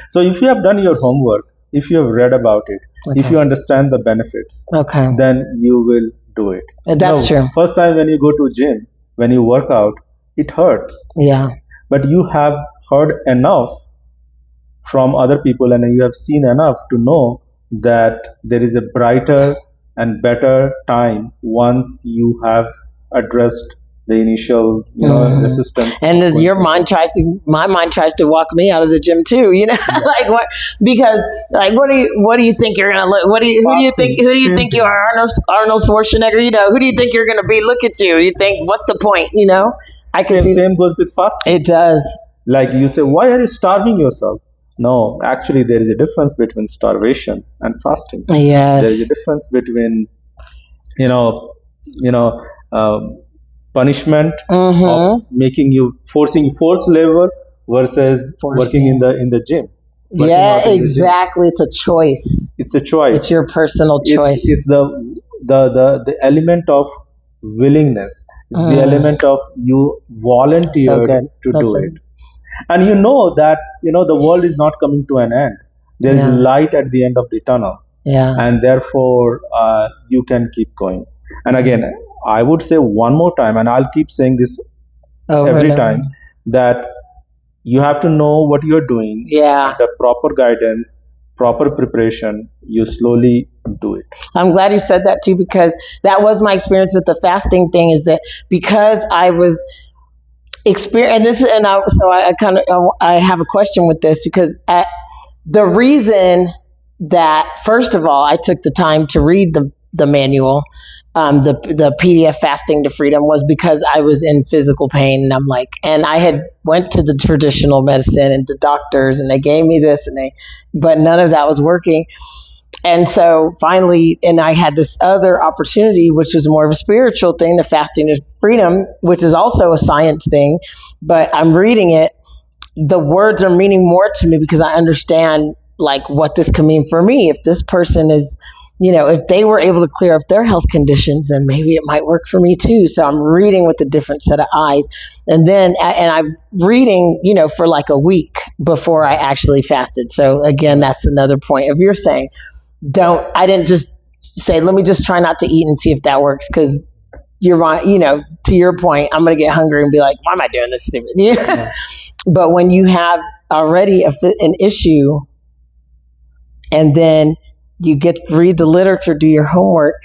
So if you have done your homework, if you have read about it, if you understand the benefits, then you will do it. That's true. First time when you go to gym, when you work out, it hurts. Yeah. But you have heard enough from other people and you have seen enough to know that there is a brighter and better time once you have addressed the initial resistance. And my mind tries to walk me out of the gym too, like what? Because like, what do you think you're gonna look? Who do you think you are, Arnold Schwarzenegger? Who do you think you're gonna be? Look at you. You think, what's the point? Same goes with fasting. It does. Like you say, why are you starving yourself? No, actually, there is a difference between starvation and fasting. Yes. There is a difference between, punishment of forced labor versus working in the gym. Yeah, exactly. It's a choice. It's a choice. It's your personal choice. It's the element of willingness. It's the element of you volunteered to do it. And that, the world is not coming to an end. There is light at the end of the tunnel. Yeah. And therefore, you can keep going. And again, I would say one more time, and I'll keep saying this every time, that you have to know what you're doing. Yeah. The proper guidance, proper preparation, you slowly do it. I'm glad you said that too, because that was my experience with the fasting thing, is that because I was I have a question with this, because the reason that, first of all, I took the time to read the manual, the PDF Fasting to Freedom, was because I was in physical pain, and I'm like, and I had went to the traditional medicine and the doctors, and they gave me this, but none of that was working. And so finally, and I had this other opportunity, which was more of a spiritual thing, the Fasting to Freedom, which is also a science thing, but I'm reading it. The words are meaning more to me because I understand like what this can mean for me. If this person is, if they were able to clear up their health conditions, then maybe it might work for me too. So I'm reading with a different set of eyes. And I'm reading, for like a week before I actually fasted. So again, that's another point of your saying, I didn't just say, let me just try not to eat and see if that works. Cause you're right. To your point, I'm going to get hungry and be like, why am I doing this stupid? Yeah. But when you have already an issue, and then you read the literature, do your homework,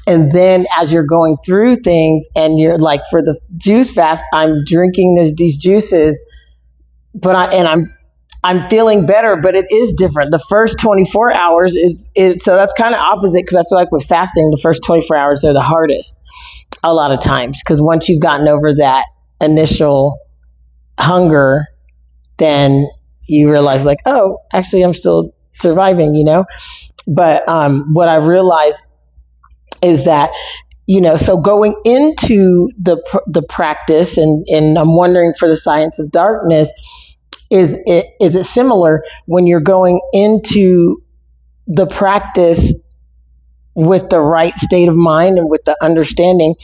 and then as you're going through things, and you're like, for the juice fast, I'm drinking these juices, but I'm feeling better, but it is different. The first 24 hours is so that's kind of opposite, because I feel like with fasting, the first 24 hours are the hardest a lot of times, because once you've gotten over that initial hunger, then you realize like, oh, actually I'm still surviving, But what I realized is that, so going into the practice, and I'm wondering for the science of darkness, is it similar when you're going into the practice with the right state of mind and with the understanding?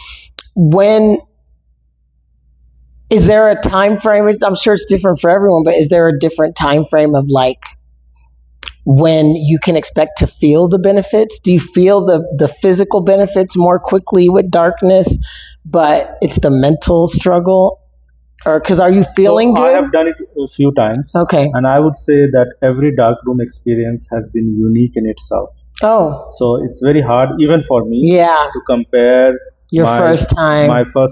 Is there a time frame? I'm sure it's different for everyone, but is there a different time frame of like when you can expect to feel the benefits? Do you feel the physical benefits more quickly with darkness, but it's the mental struggle? Or because are you feeling good? I have done it a few times. Okay. And I would say that every dark room experience has been unique in itself. Oh. So it's very hard, even for me, yeah, to compare my first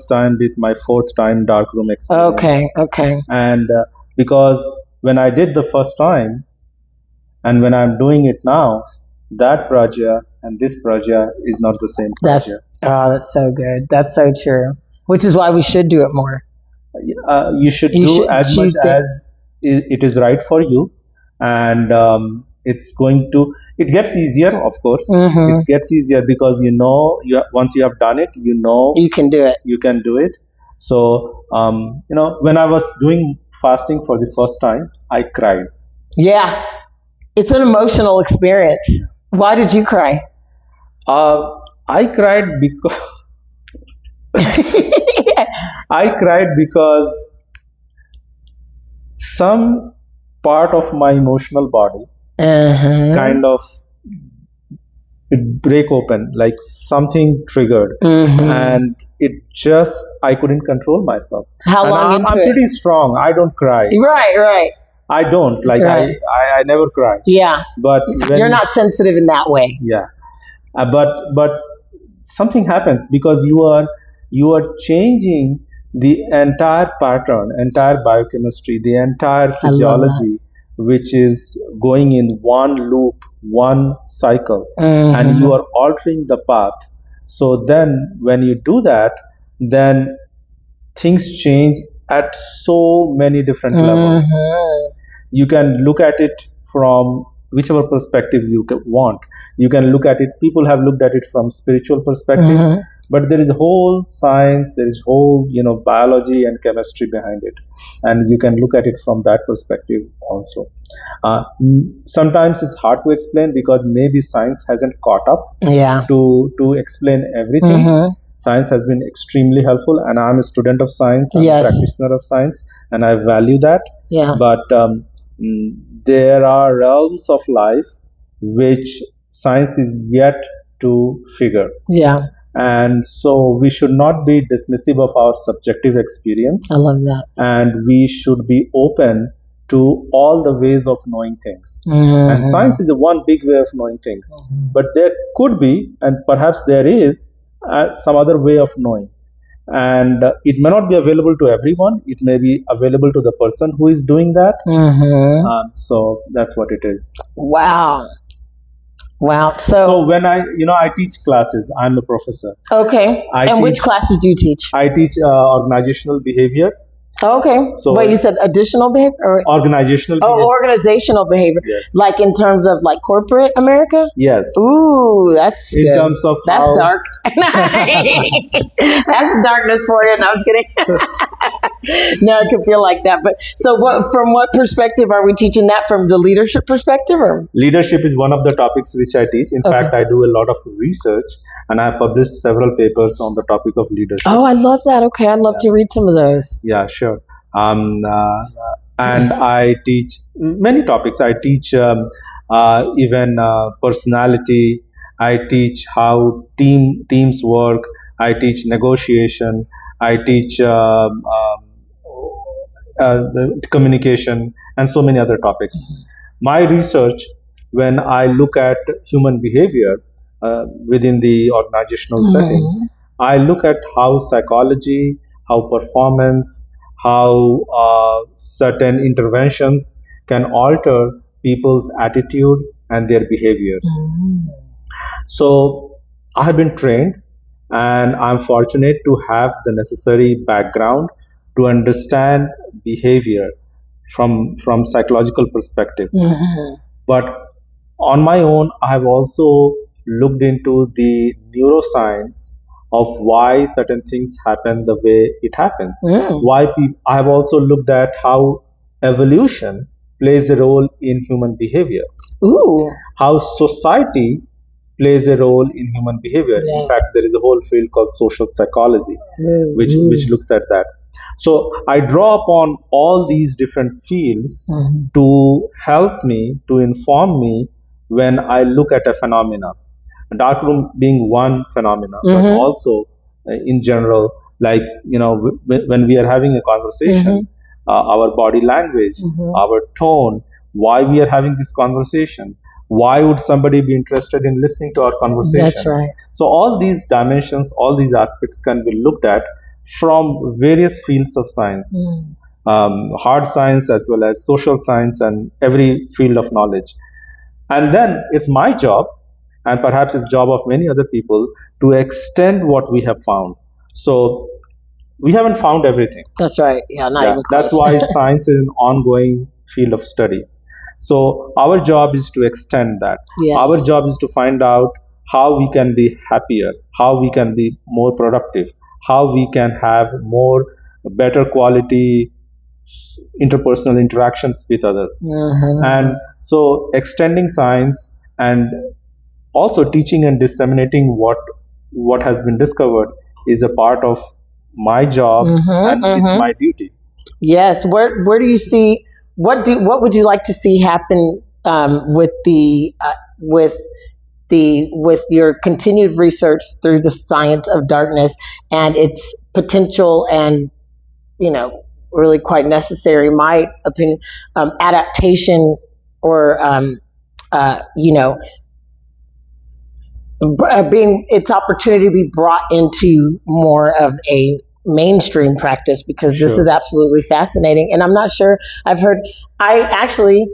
time with my fourth time dark room experience. Okay. And because when I did the first time, and when I'm doing it now, that praja and this praja is not the same praja. That's so good. That's so true. Which is why we should do it more. You should do as much as it is right for you, and it gets easier, of course. Mm-hmm. It gets easier because once you have done it, you can do it. You can do it. So when I was doing fasting for the first time, I cried. Yeah, it's an emotional experience. Why did you cry? I cried because some part of my emotional body kind of break open, like something triggered, and I couldn't control myself. How long into it? I'm pretty strong. I don't cry. Right. I don't right. I never cry. Yeah, but you're not sensitive in that way. Yeah, but something happens because you are changing the entire pattern, entire biochemistry, the entire physiology, which is going in one loop, one cycle, and you are altering the path. So then when you do that, then things change at so many different levels. You can look at it from whichever perspective you want. You can look at it, people have looked at it from spiritual perspective, but there is a whole science, there is whole, biology and chemistry behind it. And you can look at it from that perspective also. Sometimes it's hard to explain because maybe science hasn't caught up to explain everything. Science has been extremely helpful, and I'm a student of science, I'm a practitioner of science, and I value that. Yeah. But there are realms of life which science is yet to figure. Yeah. And so we should not be dismissive of our subjective experience. I love that. And we should be open to all the ways of knowing things. And science is one big way of knowing things. But there could be, and perhaps there is, some other way of knowing. And it may not be available to everyone. It may be available to the person who is doing that. So that's what it is. Wow. Wow. So when I teach classes, I'm a professor. Okay. And which classes do you teach? I teach organizational behavior. Okay. So but you said additional behavior? Or organizational behavior. Organizational behavior. Yes. Like in terms of like corporate America? Yes. Ooh, that's in good. terms of That's dark. That's darkness for you. No, I was kidding. No, it can feel like that. But so from what perspective are we teaching that? From the leadership perspective? Or? Leadership is one of the topics which I teach. In fact, I do a lot of research and I have published several papers on the topic of leadership. Oh, I love that. Okay, I'd love to read some of those. Yeah, sure. And I teach many topics. I teach even personality. I teach how teams work. I teach negotiation. I teach communication and so many other topics. My research, when I look at human behavior within the organizational setting, I look at how psychology, how performance, how certain interventions can alter people's attitude and their behaviors. So I have been trained and I'm fortunate to have the necessary background to understand behavior from psychological perspective. But on my own, I have also looked into the neuroscience of why certain things happen the way it happens. I have also looked at how evolution plays a role in human behavior. How society plays a role in human behavior. In fact, there is a whole field called social psychology, which looks at that. So I draw upon all these different fields to help me, to inform me when I look at a phenomena. Dark room being one phenomena, but also in general, like, when we are having a conversation, our body language, our tone, why we are having this conversation, why would somebody be interested in listening to our conversation? That's right. So all these dimensions, all these aspects can be looked at from various fields of science, hard science as well as social science and every field of knowledge. And then it's my job, and perhaps it's job of many other people, to extend what we have found. So we haven't found everything. That's right. Yeah, not even close. That's why science is an ongoing field of study. So our job is to extend that. Yes. Our job is to find out how we can be happier, how we can be more productive, how we can have better quality interpersonal interactions with others. And so extending science and also teaching and disseminating what has been discovered is a part of my job, and it's my duty. Yes. Where do you see, what would you like to see happen with your continued research through the science of darkness and its potential and, really quite necessary, in my opinion, adaptation or, being its opportunity to be brought into more of a mainstream practice, because this is absolutely fascinating. And I'm not sure I actually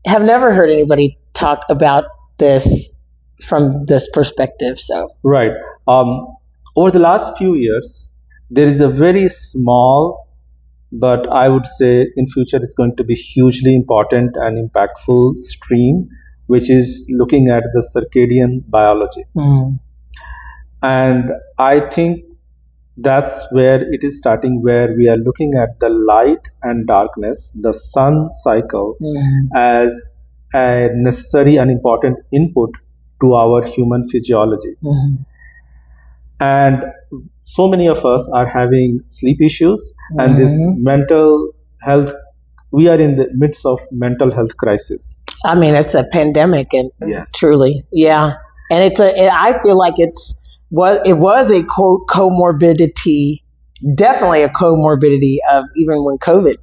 have never heard anybody talk about this from this perspective. So right. Over the last few years, there is a very small, but I would say in future it's going to be hugely important and impactful stream, which is looking at the circadian biology. And I think that's where it is starting, where we are looking at the light and darkness, the sun cycle, as a necessary and important input to our human physiology. And so many of us are having sleep issues and this mental health. We are in the midst of mental health crisis. I mean, it's a pandemic, and truly, and I feel like it was a comorbidity, definitely a comorbidity of even when COVID.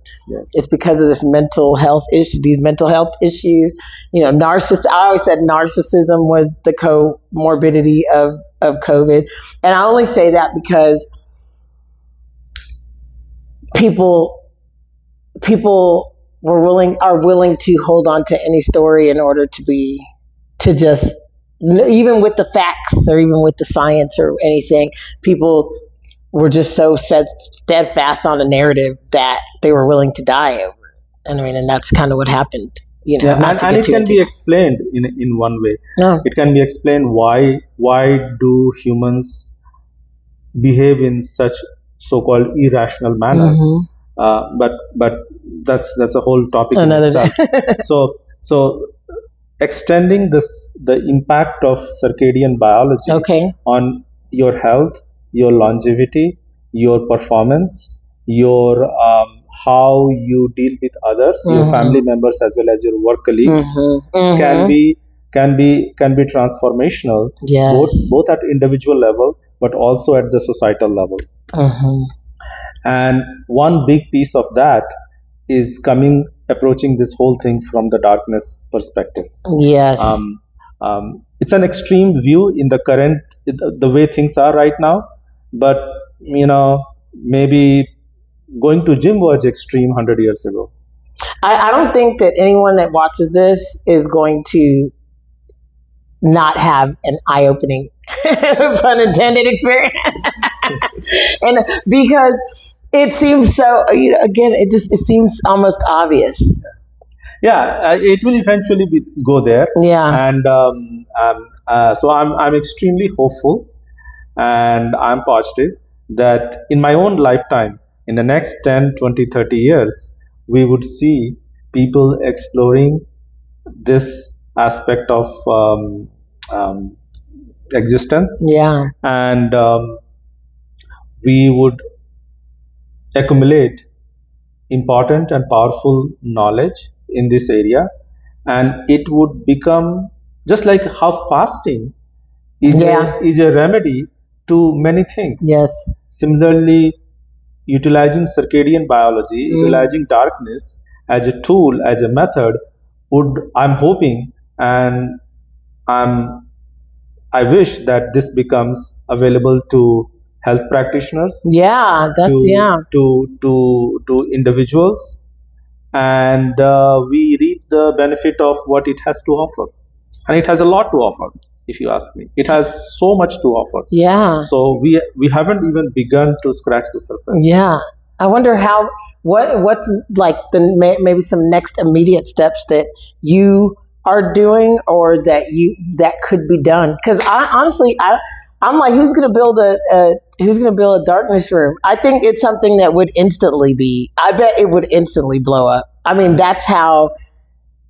It's because of this mental health issue, these mental health issues. I always said narcissism was the comorbidity of COVID, and I only say that because people are willing to hold on to any story in order to just even with the facts or even with the science or anything, people were just so steadfast on a narrative that they were willing to die over. And I mean, and that's kind of what happened. You know, and it can be explained in one way. No. It can be explained why do humans behave in such so-called irrational manner. But that's a whole topic in itself. So extending the impact of circadian biology on your health, your longevity, your performance, your how you deal with others, your family members as well as your work colleagues, can be transformational, both at individual level but also at the societal level. And one big piece of that is approaching this whole thing from the darkness perspective. Yes. It's an extreme view in the current, the way things are right now, but maybe going to gym was extreme 100 years ago. I don't think that anyone that watches this is going to not have an eye-opening, pun intended, experience. And because it seems so, again, it seems almost obvious. Yeah, it will eventually go there. Yeah. And so I'm extremely hopeful, and I'm positive that in my own lifetime, in the next 10, 20, 30 years, we would see people exploring this aspect of existence. Yeah. And we would accumulate important and powerful knowledge in this area, and it would become just like how fasting is a remedy to many things. Yes. Similarly, utilizing circadian biology, utilizing darkness as a tool, as a method, I'm hoping, and I wish that this becomes available to health practitioners. Yeah, to individuals, and we reap the benefit of what it has to offer, and it has a lot to offer. If you ask me, it has so much to offer. Yeah. So we haven't even begun to scratch the surface. Yeah. I wonder what's like maybe some next immediate steps that you are doing or that could be done. Because I'm like, who's going to build a darkness room? I think it's something that would I bet it would instantly blow up. I mean, that's how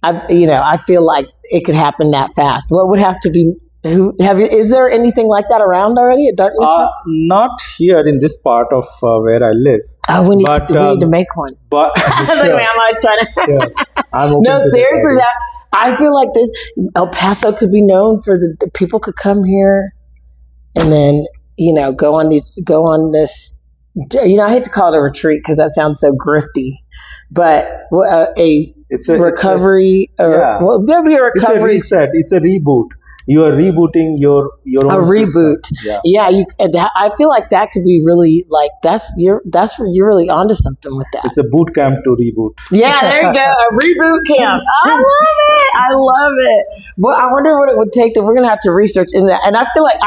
I feel like it could happen that fast. What would have to be? Is there anything like that around already? A darkness room? Not here in this part of where I live. Oh, we need to make one. But sure. I'm always trying to. Sure. No, seriously, I feel like this El Paso could be known for the people could come here, and then go on this. I hate to call it a retreat because that sounds so grifty, but it's a recovery. There'll be a recovery. It's a reset. It's a reboot. You are rebooting your own reboot. System. Yeah. I feel like that could be really like you're really onto something with that. It's a boot camp to reboot. Yeah, there you go, a reboot camp. I love it. But I wonder what it would take. That we're gonna have to research in that. And I feel like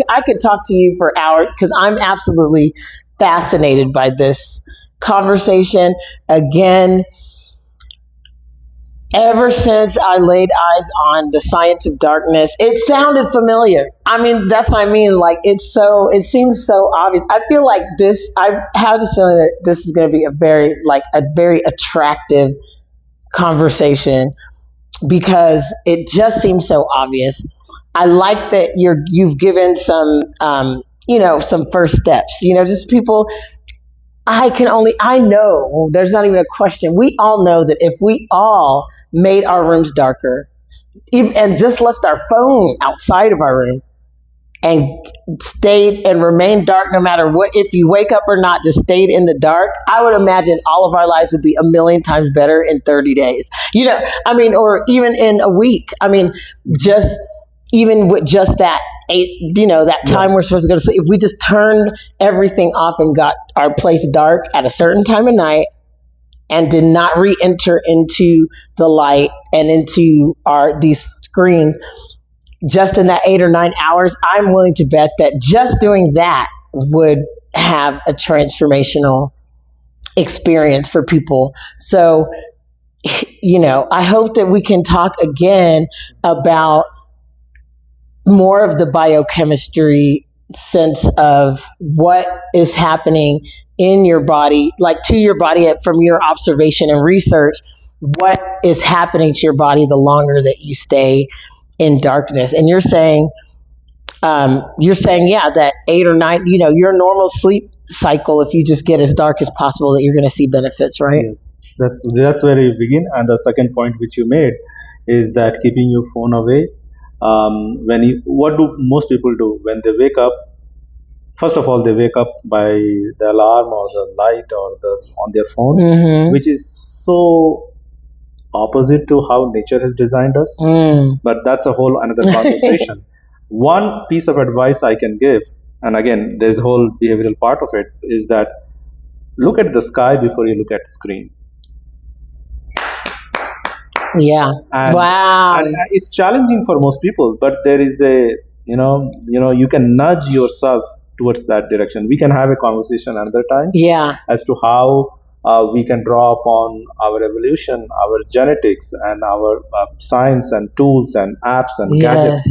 I could talk to you for hours because I'm absolutely fascinated by this conversation. Again, ever since I laid eyes on the science of darkness, it sounded familiar. I mean, that's what I mean. Like, it seems so obvious. I feel like I have this feeling that this is going to be a very attractive conversation because it just seems so obvious. I like that you've given some, some first steps, just people. I know there's not even a question. We all know that if we all made our rooms darker and just left our phone outside of our room and stayed and remained dark no matter what, if you wake up or not, just stayed in the dark, I would imagine all of our lives would be a million times better in 30 days. Or even in a week. I mean, just even with just that that time we're supposed to go to sleep, if we just turned everything off and got our place dark at a certain time of night and did not re-enter into the light and into these screens, just in that 8 or 9 hours, I'm willing to bet that just doing that would have a transformational experience for people. So, I hope that we can talk again about more of the biochemistry sense of what is happening in your body, like to your body from your observation and research, what is happening to your body the longer that you stay in darkness. And you're saying, yeah, that 8 or 9, your normal sleep cycle, if you just get as dark as possible, that you're going to see benefits, right? Yes, that's where you begin. And the second point which you made is that keeping your phone away. What do most people do when they wake up? First of all, they wake up by the alarm or the light or on their phone, which is so opposite to how nature has designed us. But that's a whole another conversation. One piece of advice I can give, and again, there's a whole behavioral part of it, is that look at the sky before you look at screen. Yeah. Wow. And it's challenging for most people, but there is you can nudge yourself towards that direction. We can have a conversation another time. Yeah. As to how we can draw upon our evolution, our genetics, and our science and tools and apps and gadgets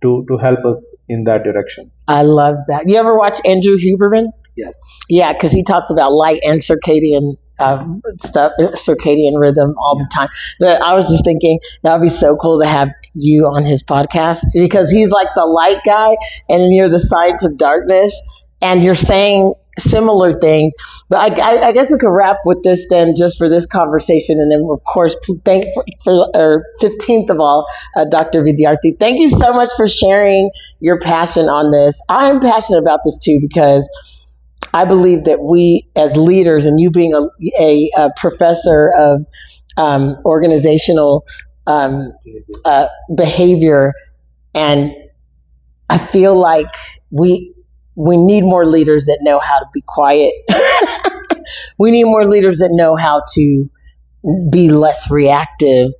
to help us in that direction. I love that. You ever watch Andrew Huberman? Yes. Yeah, because he talks about light and circadian circadian rhythm all the time. But I was just thinking that would be so cool to have you on his podcast, because he's like the light guy and then you're the science of darkness, and you're saying similar things. But I guess we could wrap with this then, just for this conversation. And then, of course, thank for 15th of all, Dr. Vidyarthi, thank you so much for sharing your passion on this. I'm passionate about this too, because I believe that we as leaders, and you being a professor of organizational behavior, and I feel like we need more leaders that know how to be quiet. We need more leaders that know how to be less reactive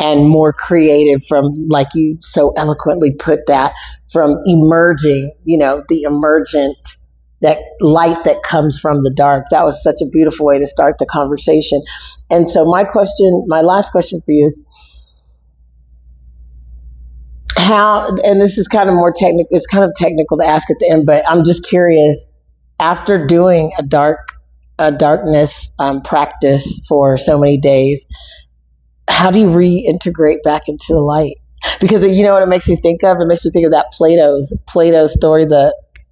and more creative, from, like you so eloquently put that, from emerging, the emergent, that light that comes from the dark. That was such a beautiful way to start the conversation. And so my last question for you is, how, and this is kind of more technical, it's kind of technical to ask at the end, but I'm just curious, after doing a darkness practice for so many days, how do you reintegrate back into the light? Because you know what it makes me think of? It makes me think of that Plato story,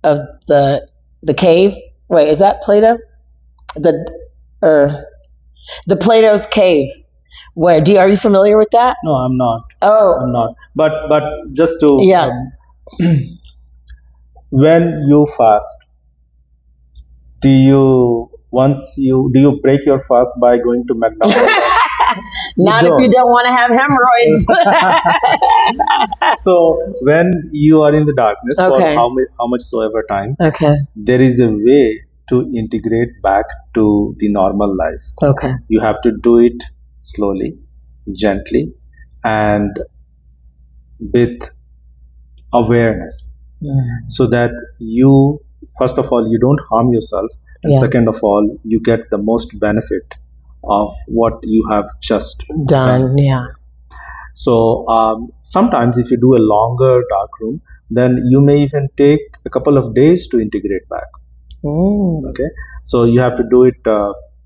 of the cave. Wait, is that Plato? The Plato's cave. Where are you familiar with that? No, I'm not. Oh, I'm not. But just to when you fast, do you break your fast by going to McDonald's? Not if you don't want to have hemorrhoids. So when you are in the darkness for how much so ever time, there is a way to integrate back to the normal life. Okay. You have to do it slowly, gently, and with awareness, so that you, first of all, you don't harm yourself, and second of all, you get the most benefit of what you have just done. Yeah. So sometimes if you do a longer dark room, then you may even take a couple of days to integrate back. Okay. So you have to do it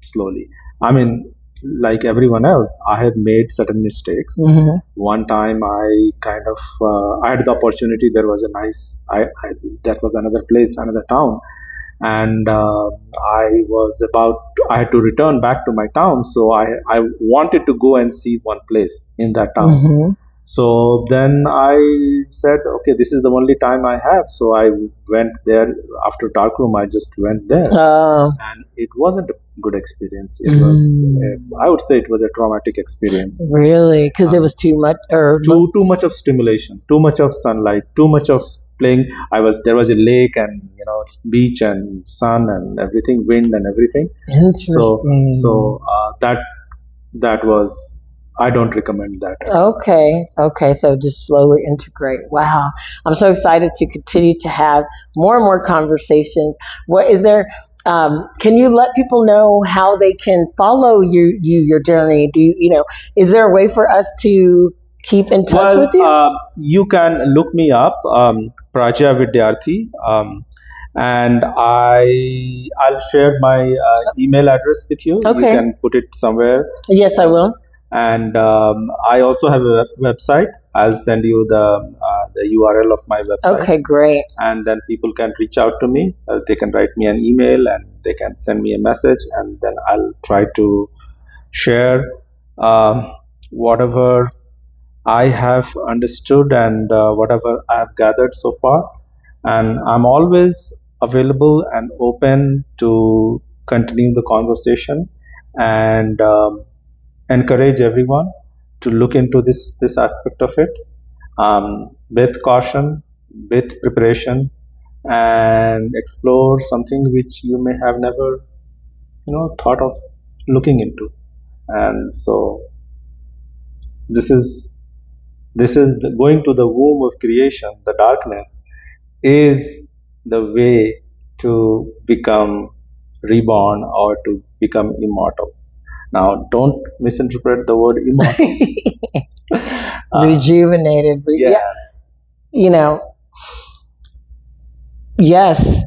slowly. I mean, like everyone else, I have made certain mistakes. One time I kind of, I had the opportunity, there was a nice, that was another place, another town. And I had to return back to my town. So I wanted to go and see one place in that town. So then I said, okay, this is the only time I have. So I went there after darkroom. I just went there, and it wasn't a good experience. It was, I would say, it was a traumatic experience. Really, because it was too much, or too much of stimulation, too much of sunlight, too much of playing. There was a lake and beach and sun and everything, wind and everything. Interesting. So that was I don't recommend that. Okay. So just slowly integrate. Wow. I'm so excited to continue to have more and more conversations. What is there? Can you let people know how they can follow your journey? Is there a way for us to keep in touch with you? You can look me up, Praja Vidyarthi, and I'll share my email address with you. Okay. You can put it somewhere. Yes, I will. And I also have a website. I'll send you the URL of my website. Okay, great. And then people can reach out to me. They can write me an email and they can send me a message, and then I'll try to share whatever I have understood and whatever I have gathered so far. And I'm always available and open to continue the conversation and encourage everyone to look into this aspect of it with caution, with preparation, and explore something which you may have never thought of looking into. And so this is going to the womb of creation. The darkness is the way to become reborn or to become immortal. Now, don't misinterpret the word immortal. Rejuvenated. Yes. Yes.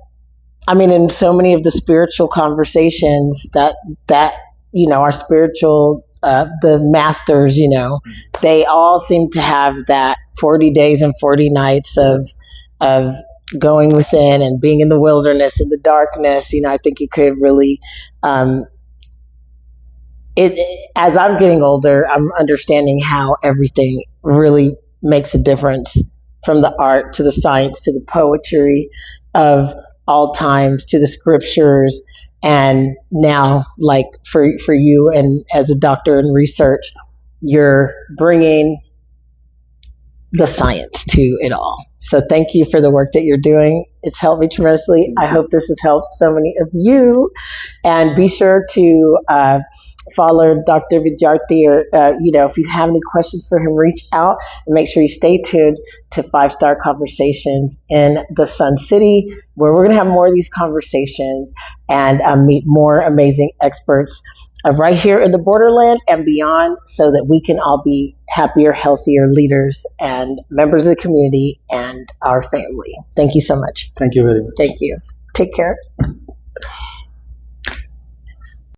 I mean, in so many of the spiritual conversations that our spiritual, the masters, they all seem to have that 40 days and 40 nights of going within and being in the wilderness, in the darkness. I think you could really, as I'm getting older, I'm understanding how everything really makes a difference, from the art to the science to the poetry of all times to the scriptures. And now, like for you and as a doctor in research, you're bringing the science to it all. So thank you for the work that you're doing. It's helped me tremendously. I hope this has helped so many of you. And be sure to follow Dr. Vidyarthi, or if you have any questions for him, reach out, and make sure you stay tuned to 5-Star Conversations in the Sun City, where we're going to have more of these conversations and meet more amazing experts right here in the borderland and beyond, so that we can all be happier, healthier leaders and members of the community and our family. Thank you so much. Thank you very much. Thank you. Take care.